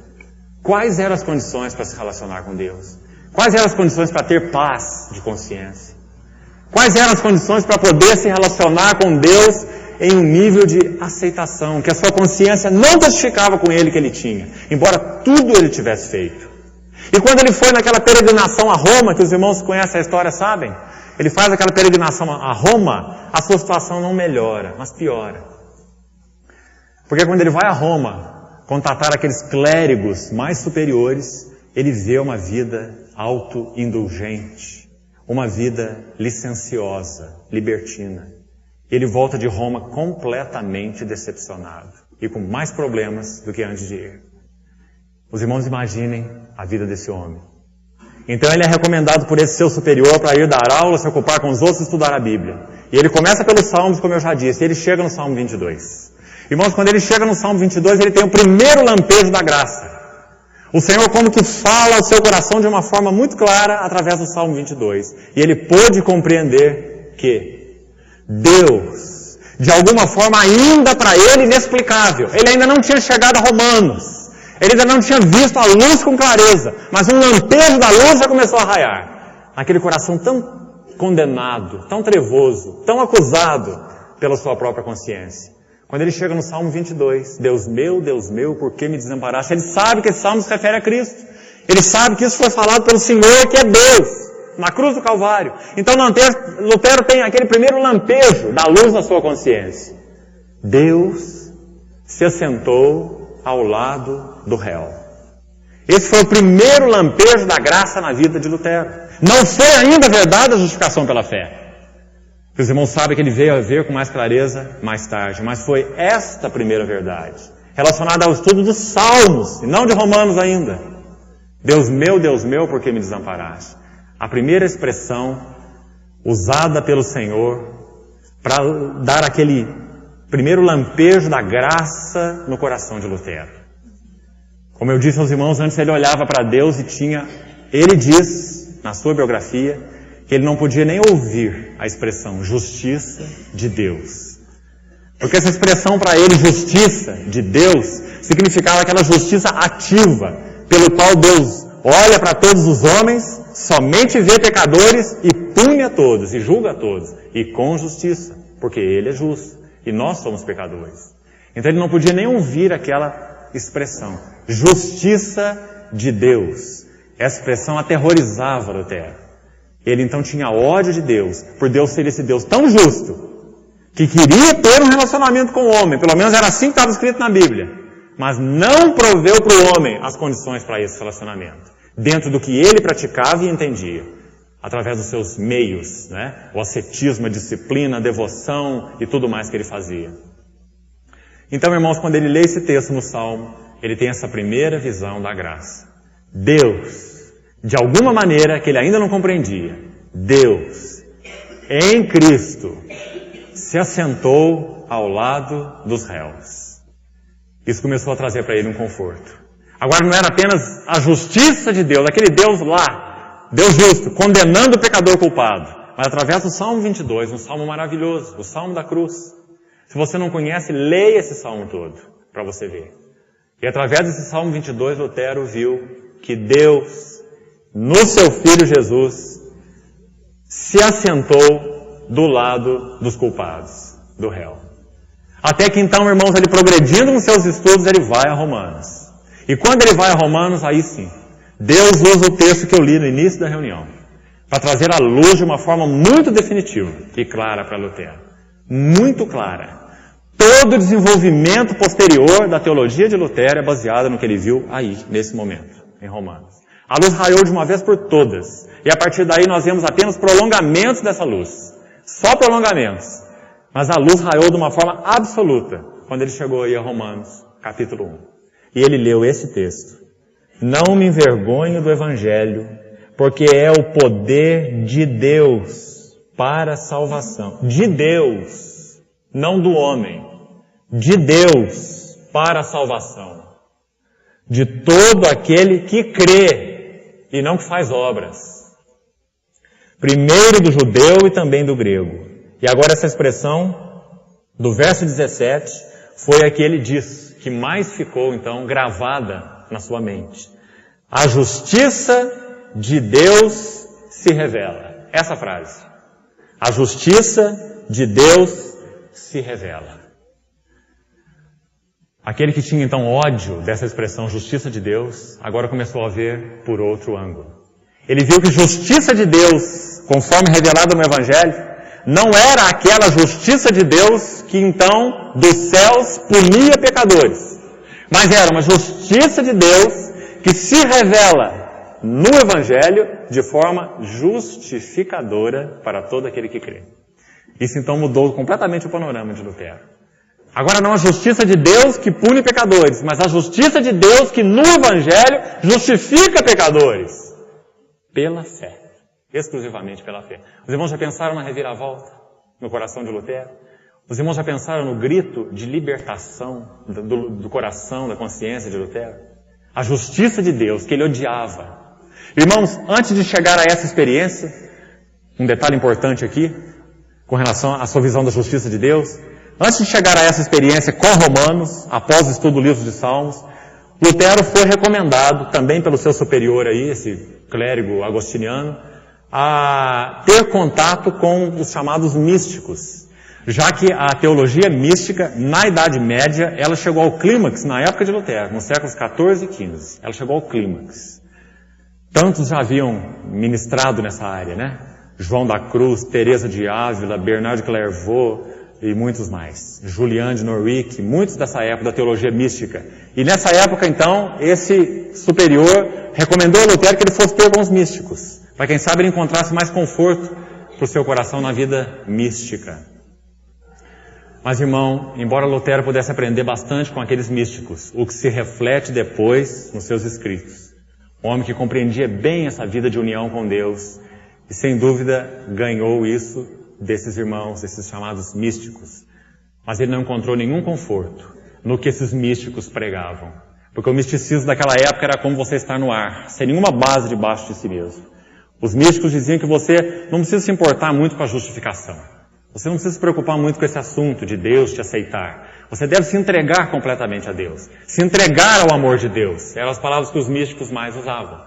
Quais eram as condições para se relacionar com Deus? Quais eram as condições para ter paz de consciência? Quais eram as condições para poder se relacionar com Deus em um nível de aceitação, que a sua consciência não testificava com ele que ele tinha, embora tudo ele tivesse feito. E quando ele foi naquela peregrinação a Roma, que os irmãos que conhecem a história sabem, ele faz aquela peregrinação a Roma, a sua situação não melhora, mas piora. Porque quando ele vai a Roma contatar aqueles clérigos mais superiores, ele vê uma vida autoindulgente, uma vida licenciosa, libertina. Ele volta de Roma completamente decepcionado e com mais problemas do que antes de ir. Os irmãos imaginem a vida desse homem. Então ele é recomendado por esse seu superior para ir dar aula, se ocupar com os outros e estudar a Bíblia. E ele começa pelos Salmos, como eu já disse, e ele chega no Salmo 22. Irmãos, quando ele chega no Salmo 22, ele tem o primeiro lampejo da graça. O Senhor como que fala ao seu coração de uma forma muito clara através do Salmo 22. E ele pôde compreender que Deus, de alguma forma ainda para ele inexplicável, ele ainda não tinha chegado a Romanos, ele ainda não tinha visto a luz com clareza, mas um lampejo da luz já começou a raiar. Aquele coração tão condenado, tão trevoso, tão acusado pela sua própria consciência. Quando ele chega no Salmo 22, Deus meu, por que me desamparaste? Ele sabe que esse Salmo se refere a Cristo. Ele sabe que isso foi falado pelo Senhor, que é Deus, na cruz do Calvário. Então Lutero tem aquele primeiro lampejo da luz na sua consciência. Deus se assentou ao lado do réu. Esse foi o primeiro lampejo da graça na vida de Lutero. Não foi ainda verdade a justificação pela fé. Os irmãos sabem que ele veio a ver com mais clareza mais tarde, mas foi esta primeira verdade, relacionada ao estudo dos Salmos, e não de Romanos ainda. Deus meu, por que me desamparaste? A primeira expressão usada pelo Senhor para dar aquele primeiro lampejo da graça no coração de Lutero. Como eu disse aos irmãos, antes ele olhava para Deus e ele diz, na sua biografia, que ele não podia nem ouvir a expressão justiça de Deus. Porque essa expressão para ele, justiça de Deus, significava aquela justiça ativa, pelo qual Deus olha para todos os homens, somente vê pecadores e pune a todos, e julga a todos, e com justiça, porque Ele é justo, e nós somos pecadores. Então ele não podia nem ouvir aquela expressão, justiça de Deus. Essa expressão aterrorizava Lutero. Ele então tinha ódio de Deus, por Deus ser esse Deus tão justo, que queria ter um relacionamento com o homem, pelo menos era assim que estava escrito na Bíblia, mas não proveu para o homem as condições para esse relacionamento, dentro do que ele praticava e entendia, através dos seus meios, né? O ascetismo, a disciplina, a devoção e tudo mais que ele fazia. Então, irmãos, quando ele lê esse texto no Salmo, ele tem essa primeira visão da graça. Deus, de alguma maneira que ele ainda não compreendia, Deus, em Cristo, se assentou ao lado dos réus. Isso começou a trazer para ele um conforto. Agora não era apenas a justiça de Deus, aquele Deus lá, Deus justo, condenando o pecador culpado, mas através do Salmo 22, um salmo maravilhoso, o Salmo da Cruz. Se você não conhece, leia esse salmo todo, para você ver. E através desse Salmo 22, Lutero viu que Deus, no seu Filho Jesus, se assentou do lado dos culpados, do réu. Até que então, irmãos, ele progredindo nos seus estudos, ele vai a Romanos. E quando ele vai a Romanos, aí sim, Deus usa o texto que eu li no início da reunião, para trazer à luz de uma forma muito definitiva e clara para Lutero. Muito clara. Todo o desenvolvimento posterior da teologia de Lutero é baseado no que ele viu aí, nesse momento, em Romanos. A luz raiou de uma vez por todas. E a partir daí nós vemos apenas prolongamentos dessa luz. Só prolongamentos. Mas a luz raiou de uma forma absoluta quando ele chegou aí a Romanos, capítulo 1. E ele leu esse texto. Não me envergonho do Evangelho, porque é o poder de Deus para a salvação. De Deus, não do homem. De Deus para a salvação. De todo aquele que crê e não que faz obras. Primeiro do judeu e também do grego. E agora essa expressão do verso 17 foi a que ele diz, que mais ficou então gravada na sua mente. A justiça de Deus se revela. Essa frase. A justiça de Deus se revela. Aquele que tinha então ódio dessa expressão justiça de Deus, agora começou a ver por outro ângulo. Ele viu que justiça de Deus, conforme revelado no Evangelho, não era aquela justiça de Deus que então dos céus punia pecadores, mas era uma justiça de Deus que se revela no Evangelho de forma justificadora para todo aquele que crê. Isso então mudou completamente o panorama de Lutero. Agora não a justiça de Deus que pune pecadores, mas a justiça de Deus que no Evangelho justifica pecadores. Pela fé. Exclusivamente pela fé. Os irmãos já pensaram na reviravolta no coração de Lutero? Os irmãos já pensaram no grito de libertação do coração, da consciência de Lutero? A justiça de Deus que ele odiava. Irmãos, antes de chegar a essa experiência, um detalhe importante aqui, com relação à sua visão da justiça de Deus, antes de chegar a essa experiência com Romanos, após o estudo do livro de Salmos, Lutero foi recomendado, também pelo seu superior aí, esse clérigo agostiniano, a ter contato com os chamados místicos, já que a teologia mística, na Idade Média, ela chegou ao clímax na época de Lutero, nos séculos 14 e 15. Ela chegou ao clímax. Tantos já haviam ministrado nessa área, né? João da Cruz, Teresa de Ávila, Bernard de Clairvaux e muitos mais. Julian de Norwich, muitos dessa época da teologia mística. E nessa época, então, esse superior recomendou a Lutero que ele fosse ter alguns místicos, para quem sabe ele encontrasse mais conforto para o seu coração na vida mística. Mas, irmão, embora Lutero pudesse aprender bastante com aqueles místicos, o que se reflete depois nos seus escritos. Um homem que compreendia bem essa vida de união com Deus e, sem dúvida, ganhou isso desses irmãos, desses chamados místicos. Mas ele não encontrou nenhum conforto no que esses místicos pregavam. Porque o misticismo daquela época era como você estar no ar, sem nenhuma base debaixo de si mesmo. Os místicos diziam que você não precisa se importar muito com a justificação. Você não precisa se preocupar muito com esse assunto de Deus te aceitar. Você deve se entregar completamente a Deus. Se entregar ao amor de Deus. Eram as palavras que os místicos mais usavam.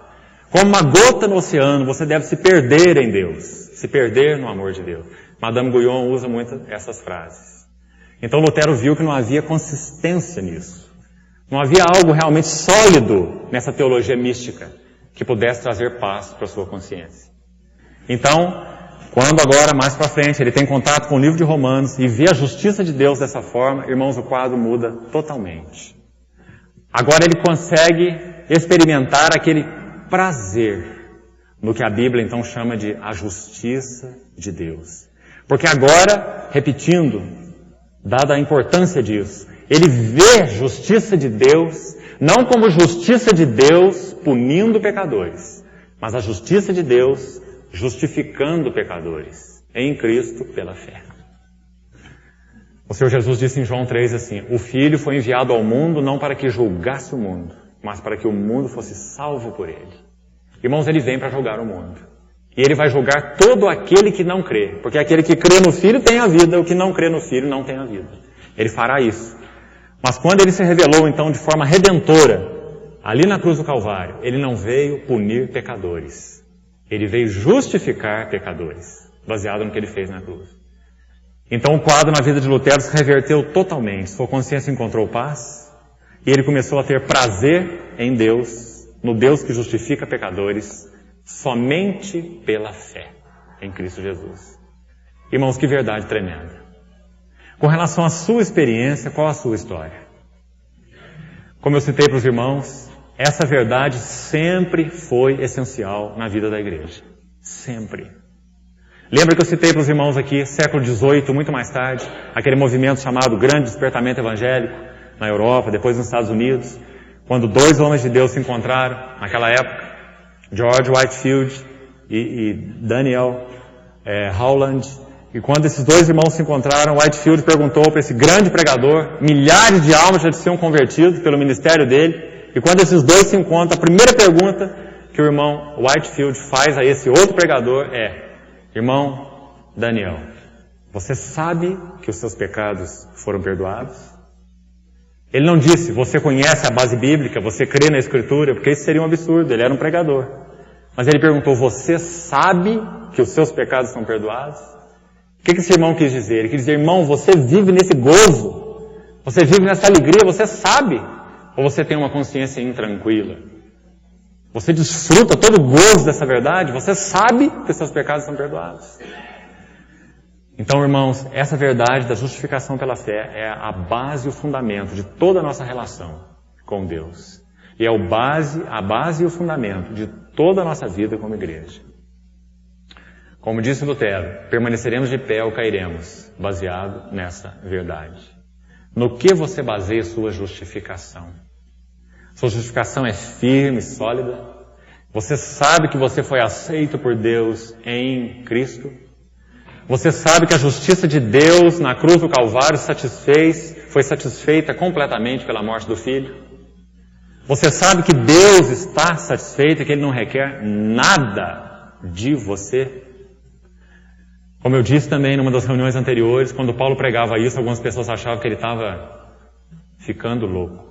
Como uma gota no oceano, você deve se perder em Deus. Se perder no amor de Deus. Madame Guyon usa muito essas frases. Então Lutero viu que não havia consistência nisso. Não havia algo realmente sólido nessa teologia mística que pudesse trazer paz para a sua consciência. Então, quando agora, mais para frente, ele tem contato com o livro de Romanos e vê a justiça de Deus dessa forma, irmãos, o quadro muda totalmente. Agora ele consegue experimentar aquele prazer no que a Bíblia então chama de a justiça de Deus. Porque agora, repetindo, dada a importância disso, ele vê justiça de Deus, não como justiça de Deus punindo pecadores, mas a justiça de Deus justificando pecadores em Cristo pela fé. O Senhor Jesus disse em João 3 assim, o Filho foi enviado ao mundo não para que julgasse o mundo, mas para que o mundo fosse salvo por ele. Irmãos, ele vem para julgar o mundo. E ele vai julgar todo aquele que não crê. Porque aquele que crê no Filho tem a vida, o que não crê no Filho não tem a vida. Ele fará isso. Mas quando ele se revelou então de forma redentora, ali na cruz do Calvário, ele não veio punir pecadores. Ele veio justificar pecadores, baseado no que ele fez na cruz. Então o quadro na vida de Lutero se reverteu totalmente. Sua consciência encontrou paz e ele começou a ter prazer em Deus, no Deus que justifica pecadores, somente pela fé em Cristo Jesus. Irmãos, que verdade tremenda. Com relação à sua experiência, qual a sua história? Como eu citei para os irmãos, essa verdade sempre foi essencial na vida da igreja. Sempre. Lembra que eu citei para os irmãos aqui, século XVIII, muito mais tarde, aquele movimento chamado Grande Despertamento Evangélico, na Europa, depois nos Estados Unidos, quando dois homens de Deus se encontraram, naquela época, George Whitefield e Daniel Howland. E quando esses dois irmãos se encontraram, Whitefield perguntou para esse grande pregador, milhares de almas já tinham convertido pelo ministério dele, e quando esses dois se encontram, a primeira pergunta que o irmão Whitefield faz a esse outro pregador é, irmão Daniel, você sabe que os seus pecados foram perdoados? Ele não disse, você conhece a base bíblica, você crê na Escritura, porque isso seria um absurdo, ele era um pregador. Mas ele perguntou, você sabe que os seus pecados são perdoados? O que esse irmão quis dizer? Ele quis dizer, irmão, você vive nesse gozo, você vive nessa alegria, você sabe? Ou você tem uma consciência intranquila? Você desfruta todo o gozo dessa verdade? Você sabe que os seus pecados são perdoados? Então, irmãos, essa verdade da justificação pela fé é a base e o fundamento de toda a nossa relação com Deus. E é a base e o fundamento de toda a nossa vida como igreja. Como disse Lutero, permaneceremos de pé ou cairemos, baseado nessa verdade. No que você baseia sua justificação? Sua justificação é firme, sólida? Você sabe que você foi aceito por Deus em Cristo? Você sabe que a justiça de Deus na cruz do Calvário foi satisfeita completamente pela morte do Filho? Você sabe que Deus está satisfeito e que Ele não requer nada de você? Como eu disse também numa das reuniões anteriores, quando Paulo pregava isso, algumas pessoas achavam que ele estava ficando louco.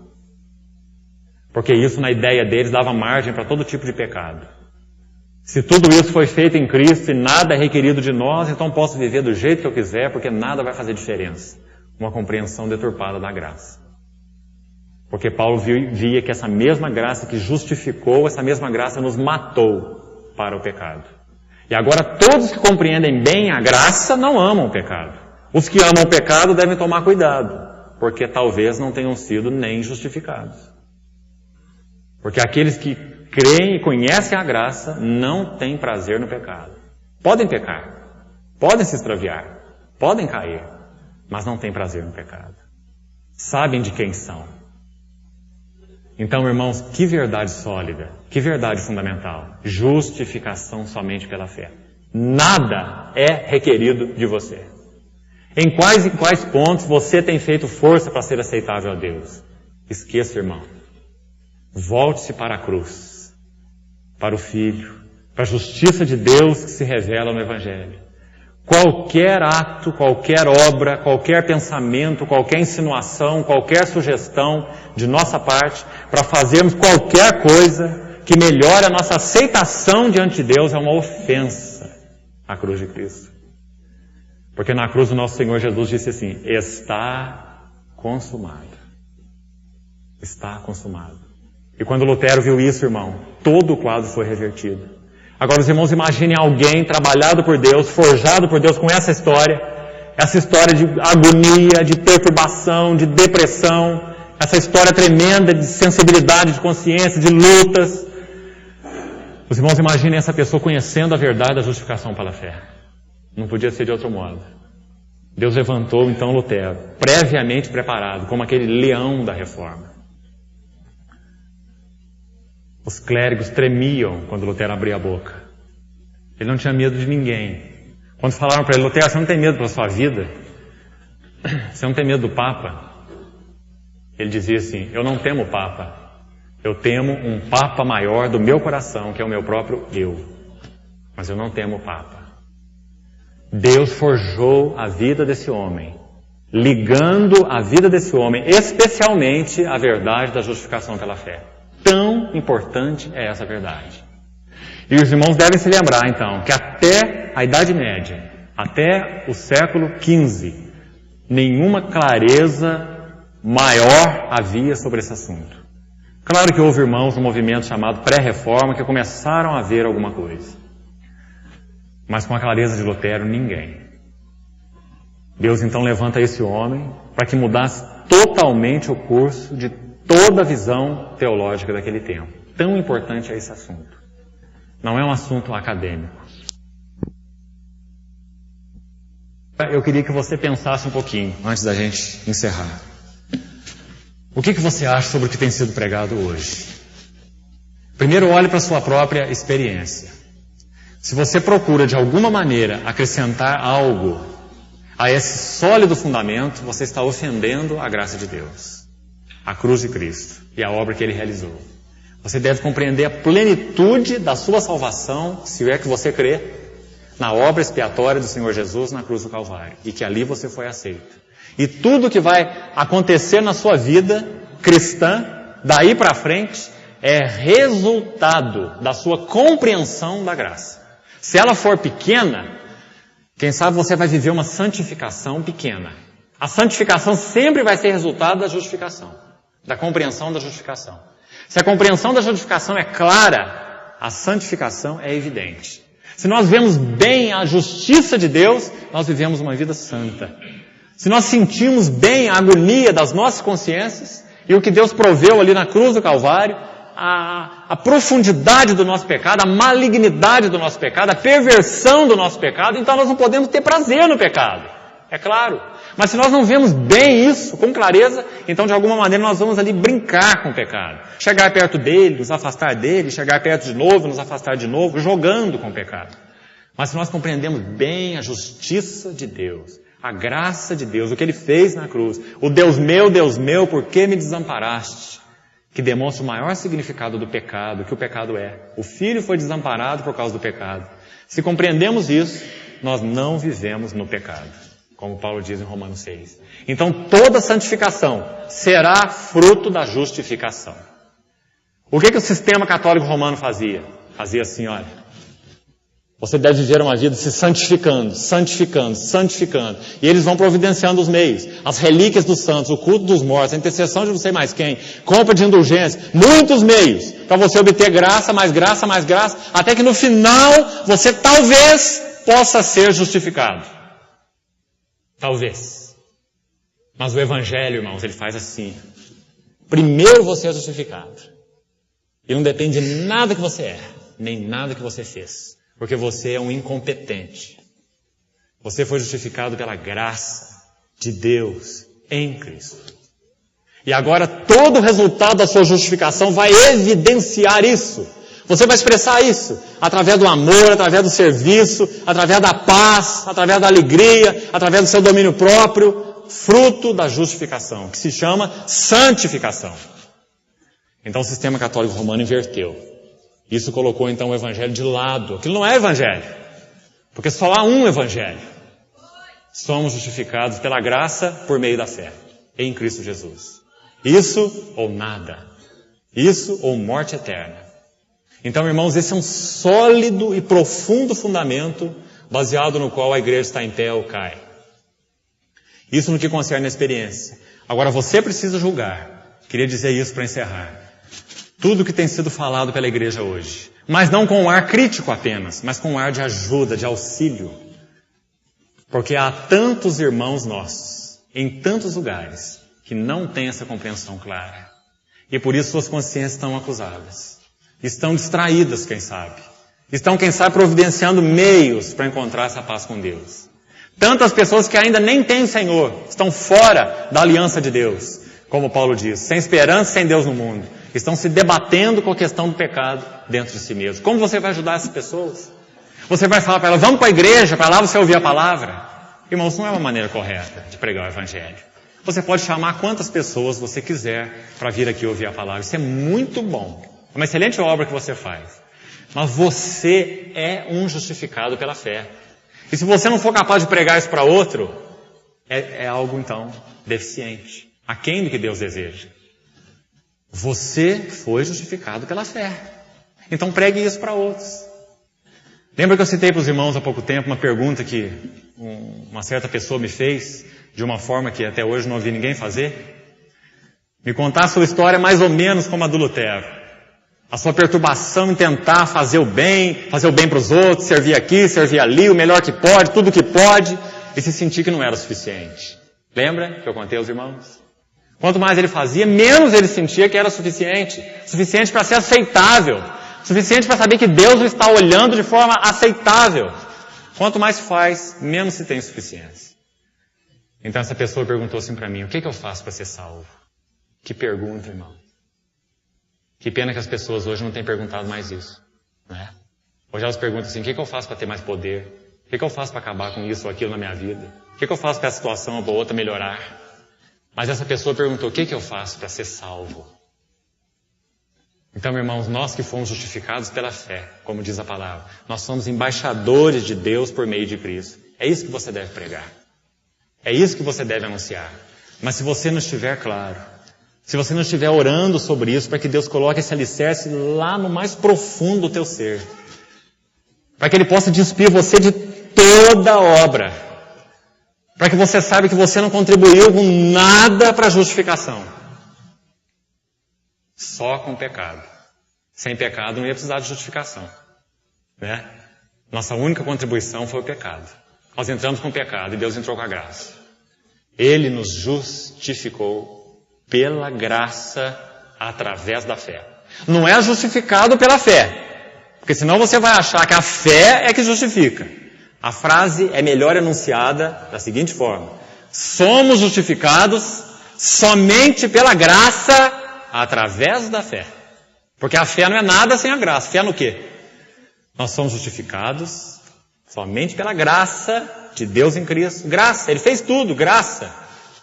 Porque isso, na ideia deles, dava margem para todo tipo de pecado. Se tudo isso foi feito em Cristo e nada é requerido de nós, então posso viver do jeito que eu quiser, porque nada vai fazer diferença. Uma compreensão deturpada da graça. Porque Paulo via que essa mesma graça que justificou, essa mesma graça nos matou para o pecado. E agora todos que compreendem bem a graça não amam o pecado. Os que amam o pecado devem tomar cuidado, porque talvez não tenham sido nem justificados. Porque aqueles que creem e conhecem a graça não têm prazer no pecado. Podem pecar, podem se extraviar, podem cair, mas não têm prazer no pecado. Sabem de quem são. Então, irmãos, que verdade sólida, que verdade fundamental. Justificação somente pela fé. Nada é requerido de você. Em quais pontos você tem feito força para ser aceitável a Deus? Esqueça, irmão. Volte-se para a cruz, para o Filho, para a justiça de Deus que se revela no Evangelho. qualquer ato, qualquer obra, qualquer pensamento, qualquer insinuação, qualquer sugestão de nossa parte para fazermos qualquer coisa que melhore a nossa aceitação diante de Deus é uma ofensa à cruz de Cristo. Porque na cruz o nosso Senhor Jesus disse assim: está consumado. Está consumado. E quando Lutero viu isso, irmão, todo o quadro foi revertido. Agora os irmãos imaginem alguém trabalhado por Deus, forjado por Deus com essa história de agonia, de perturbação, de depressão, essa história tremenda de sensibilidade, de consciência, de lutas. Os irmãos imaginem essa pessoa conhecendo a verdade da justificação pela fé. Não podia ser de outro modo. Deus levantou então Lutero, previamente preparado, como aquele leão da reforma. Os clérigos tremiam quando Lutero abria a boca. Ele não tinha medo de ninguém. Quando falaram para ele: Lutero, você não tem medo pela sua vida? Você não tem medo do Papa? Ele dizia assim: eu não temo o Papa. Eu temo um Papa maior do meu coração, que é o meu próprio eu. Mas eu não temo o Papa. Deus forjou a vida desse homem, ligando a vida desse homem, especialmente a verdade da justificação pela fé. Tão importante é essa verdade. E os irmãos devem se lembrar, então, que até a Idade Média, até o século XV, nenhuma clareza maior havia sobre esse assunto. Claro que houve irmãos no movimento chamado pré-reforma que começaram a ver alguma coisa. Mas com a clareza de Lutero, ninguém. Deus então levanta esse homem para que mudasse totalmente o curso de toda a visão teológica daquele tempo. Tão importante é esse assunto. Não é um assunto acadêmico. Eu queria que você pensasse um pouquinho, antes da gente encerrar. O que você acha sobre o que tem sido pregado hoje? Primeiro, olhe para a sua própria experiência. Se você procura, de alguma maneira, acrescentar algo a esse sólido fundamento, você está ofendendo a graça de Deus, a cruz de Cristo e a obra que Ele realizou. Você deve compreender a plenitude da sua salvação, se é que você crê, na obra expiatória do Senhor Jesus na cruz do Calvário, e que ali você foi aceito. E tudo que vai acontecer na sua vida cristã, daí para frente, é resultado da sua compreensão da graça. Se ela for pequena, quem sabe você vai viver uma santificação pequena. A santificação sempre vai ser resultado da justificação, da compreensão da justificação. Se a compreensão da justificação é clara, a santificação é evidente. Se nós vemos bem a justiça de Deus, nós vivemos uma vida santa. Se nós sentimos bem a agonia das nossas consciências e o que Deus proveu ali na cruz do Calvário, a profundidade do nosso pecado, a malignidade do nosso pecado, a perversão do nosso pecado, então nós não podemos ter prazer no pecado. É claro. Mas se nós não vemos bem isso, com clareza, então de alguma maneira nós vamos ali brincar com o pecado. Chegar perto dele, nos afastar dele, chegar perto de novo, nos afastar de novo, jogando com o pecado. Mas se nós compreendemos bem a justiça de Deus, a graça de Deus, o que Ele fez na cruz, o Deus meu, por que me desamparaste? Que demonstra o maior significado do pecado, que o pecado é. O Filho foi desamparado por causa do pecado. Se compreendemos isso, nós não vivemos no pecado, como Paulo diz em Romanos 6. Então toda santificação será fruto da justificação. O que o sistema católico romano fazia? Fazia assim, olha. Você deve viver uma vida se santificando, santificando, santificando. E eles vão providenciando os meios. As relíquias dos santos, o culto dos mortos, a intercessão de não sei mais quem, compra de indulgência, muitos meios para você obter graça, mais graça, mais graça, até que no final você talvez possa ser justificado. Talvez. Mas o Evangelho, irmãos, ele faz assim. Primeiro você é justificado. E não depende de nada que você é, nem nada que você fez. Porque você é um incompetente. Você foi justificado pela graça de Deus em Cristo. E agora todo o resultado da sua justificação vai evidenciar isso. Você vai expressar isso através do amor, através do serviço, através da paz, através da alegria, através do seu domínio próprio, fruto da justificação, que se chama santificação. Então o sistema católico romano inverteu. Isso colocou então o Evangelho de lado. Aquilo não é Evangelho. Porque só há um Evangelho. Somos justificados pela graça por meio da fé em Cristo Jesus. Isso ou nada. Isso ou morte eterna. Então, irmãos, esse é um sólido e profundo fundamento baseado no qual a igreja está em pé ou cai. Isso no que concerne a experiência. Agora, você precisa julgar. Queria dizer isso para encerrar. Tudo que tem sido falado pela igreja hoje. Mas não com um ar crítico apenas, mas com um ar de ajuda, de auxílio. Porque há tantos irmãos nossos, em tantos lugares, que não têm essa compreensão clara. E por isso suas consciências estão acusadas. Estão distraídas, quem sabe. Estão, quem sabe, providenciando meios para encontrar essa paz com Deus. Tantas pessoas que ainda nem têm o Senhor, estão fora da aliança de Deus, como Paulo diz, sem esperança, sem Deus no mundo. Estão se debatendo com a questão do pecado dentro de si mesmo. Como você vai ajudar essas pessoas? Você vai falar para elas, vamos para a igreja, para lá você ouvir a palavra? Irmãos, não é uma maneira correta de pregar o Evangelho. Você pode chamar quantas pessoas você quiser para vir aqui ouvir a palavra. Isso é muito bom. É uma excelente obra que você faz. Mas você é um justificado pela fé. E se você não for capaz de pregar isso para outro, é algo, então, deficiente. Aquém do que Deus deseja. Você foi justificado pela fé. Então pregue isso para outros. Lembra que eu citei para os irmãos há pouco tempo uma pergunta que uma certa pessoa me fez, de uma forma que até hoje não ouvi ninguém fazer? Me contar a sua história mais ou menos como a do Lutero. A sua perturbação em tentar fazer o bem para os outros, servir aqui, servir ali, o melhor que pode, tudo que pode, e se sentir que não era o suficiente. Lembra que eu contei aos irmãos? Quanto mais ele fazia, menos ele sentia que era suficiente. Suficiente para ser aceitável. Suficiente para saber que Deus o está olhando de forma aceitável. Quanto mais faz, menos se tem suficiência. Então essa pessoa perguntou assim para mim, o que eu faço para ser salvo? Que pergunta, irmão. Que pena que as pessoas hoje não têm perguntado mais isso. Né? Hoje elas perguntam assim, o que eu faço para ter mais poder? O que eu faço para acabar com isso ou aquilo na minha vida? O que eu faço para essa situação ou para outra melhorar? Mas essa pessoa perguntou, o que eu faço para ser salvo? Então, irmãos, nós que fomos justificados pela fé, como diz a palavra, nós somos embaixadores de Deus por meio de Cristo. É isso que você deve pregar. É isso que você deve anunciar. Mas se você não estiver claro, se você não estiver orando sobre isso, para que Deus coloque esse alicerce lá no mais profundo do teu ser, para que Ele possa despir você de toda a obra, para que você saiba que você não contribuiu com nada para a justificação. Só com pecado. Sem pecado não ia precisar de justificação. Né? Nossa única contribuição foi o pecado. Nós entramos com o pecado e Deus entrou com a graça. Ele nos justificou pela graça através da fé. Não é justificado pela fé. Porque senão você vai achar que a fé é que justifica. A frase é melhor enunciada da seguinte forma. Somos justificados somente pela graça através da fé. Porque a fé não é nada sem a graça. Fé no quê? Nós somos justificados somente pela graça de Deus em Cristo. Graça, Ele fez tudo, graça,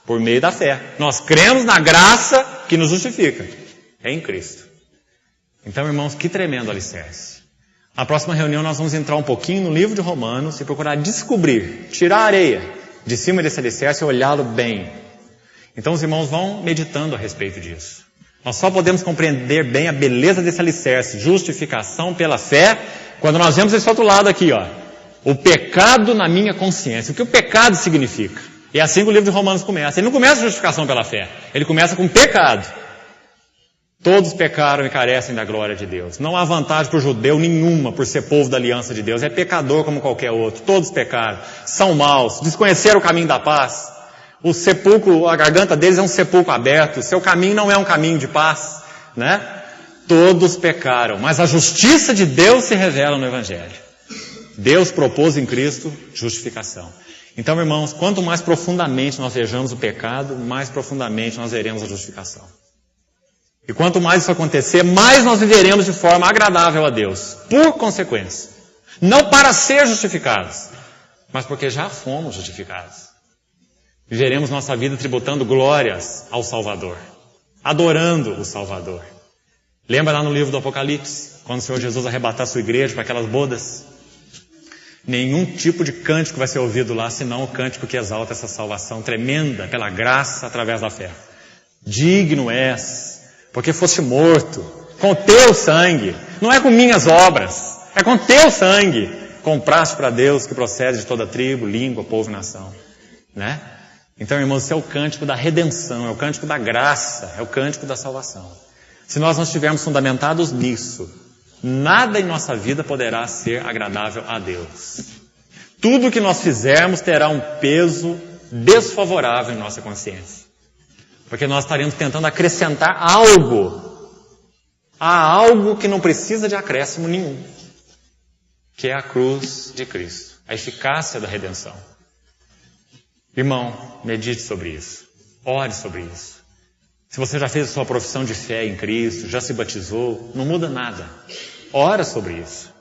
por meio da fé. Nós cremos na graça que nos justifica. É em Cristo. Então, irmãos, que tremendo alicerce. Na próxima reunião nós vamos entrar um pouquinho no livro de Romanos e procurar descobrir, tirar a areia de cima desse alicerce e olhá-lo bem. Então os irmãos vão meditando a respeito disso. Nós só podemos compreender bem a beleza desse alicerce, justificação pela fé, quando nós vemos esse outro lado aqui, ó. O pecado na minha consciência. O que o pecado significa? E é assim que o livro de Romanos começa. Ele não começa a justificação pela fé. Ele começa com pecado. Todos pecaram e carecem da glória de Deus. Não há vantagem para o judeu nenhuma por ser povo da aliança de Deus. É pecador como qualquer outro. Todos pecaram. São maus. Desconheceram o caminho da paz. O sepulcro, a garganta deles é um sepulcro aberto. O seu caminho não é um caminho de paz. Né? Todos pecaram. Mas a justiça de Deus se revela no Evangelho. Deus propôs em Cristo justificação. Então, irmãos, quanto mais profundamente nós vejamos o pecado, mais profundamente nós veremos a justificação. E quanto mais isso acontecer, mais nós viveremos de forma agradável a Deus. Por consequência. Não para ser justificados, mas porque já fomos justificados. Viveremos nossa vida tributando glórias ao Salvador. Adorando o Salvador. Lembra lá no livro do Apocalipse, quando o Senhor Jesus arrebatar a sua igreja para aquelas bodas? Nenhum tipo de cântico vai ser ouvido lá, senão o cântico que exalta essa salvação tremenda pela graça através da fé. Digno és, porque foste morto, com o teu sangue, não é com minhas obras, é com teu sangue, compraste para Deus que procede de toda tribo, língua, povo e nação. Né? Então, irmãos, esse é o cântico da redenção, é o cântico da graça, é o cântico da salvação. Se nós não estivermos fundamentados nisso, nada em nossa vida poderá ser agradável a Deus. Tudo que nós fizermos terá um peso desfavorável em nossa consciência. Porque nós estaremos tentando acrescentar algo a algo que não precisa de acréscimo nenhum, que é a cruz de Cristo, a eficácia da redenção. Irmão, medite sobre isso, ore sobre isso. Se você já fez a sua profissão de fé em Cristo, já se batizou, não muda nada. Ora sobre isso.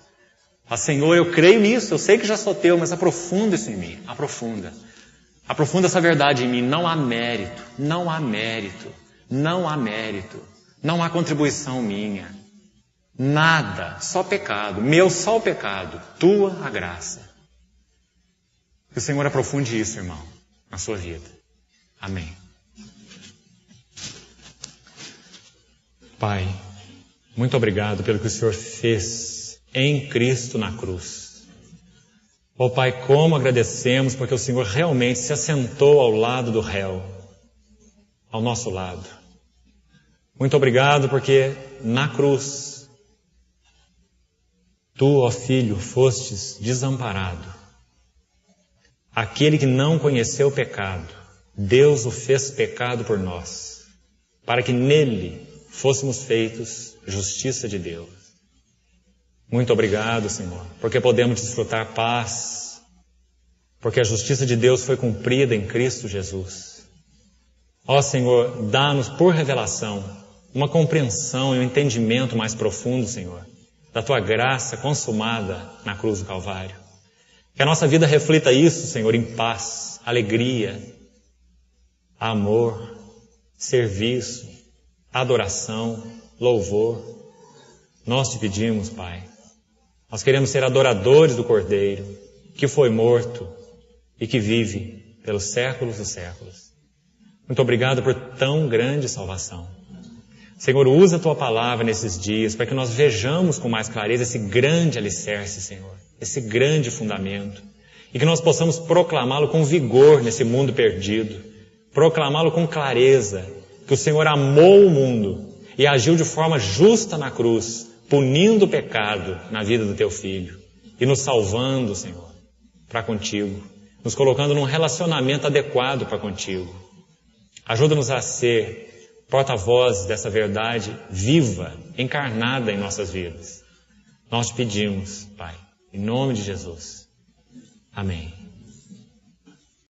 Fala, Senhor, eu creio nisso, eu sei que já sou teu, mas aprofunda isso em mim. Aprofunda. Aprofunda essa verdade em mim. Não há mérito, não há mérito, não há mérito, não há contribuição minha. Nada, só pecado. Meu só o pecado, tua a graça. Que o Senhor aprofunde isso, irmão, na sua vida. Amém. Pai, muito obrigado pelo que o Senhor fez em Cristo na cruz. Ó Pai, como agradecemos porque o Senhor realmente se assentou ao lado do réu, ao nosso lado. Muito obrigado porque na cruz, Tu, ó Filho, fostes desamparado. Aquele que não conheceu o pecado, Deus o fez pecado por nós, para que nele fôssemos feitos justiça de Deus. Muito obrigado, Senhor, porque podemos desfrutar paz, porque a justiça de Deus foi cumprida em Cristo Jesus. Ó Senhor, dá-nos por revelação uma compreensão e um entendimento mais profundo, Senhor, da Tua graça consumada na cruz do Calvário. Que a nossa vida reflita isso, Senhor, em paz, alegria, amor, serviço, adoração, louvor. Nós te pedimos, Pai. Nós queremos ser adoradores do Cordeiro, que foi morto e que vive pelos séculos dos séculos. Muito obrigado por tão grande salvação. Senhor, usa a Tua palavra nesses dias para que nós vejamos com mais clareza esse grande alicerce, Senhor, esse grande fundamento, e que nós possamos proclamá-lo com vigor nesse mundo perdido, proclamá-lo com clareza, que o Senhor amou o mundo e agiu de forma justa na cruz, punindo o pecado na vida do Teu Filho e nos salvando, Senhor, para contigo, nos colocando num relacionamento adequado para contigo. Ajuda-nos a ser porta-vozes dessa verdade viva, encarnada em nossas vidas. Nós te pedimos, Pai, em nome de Jesus. Amém.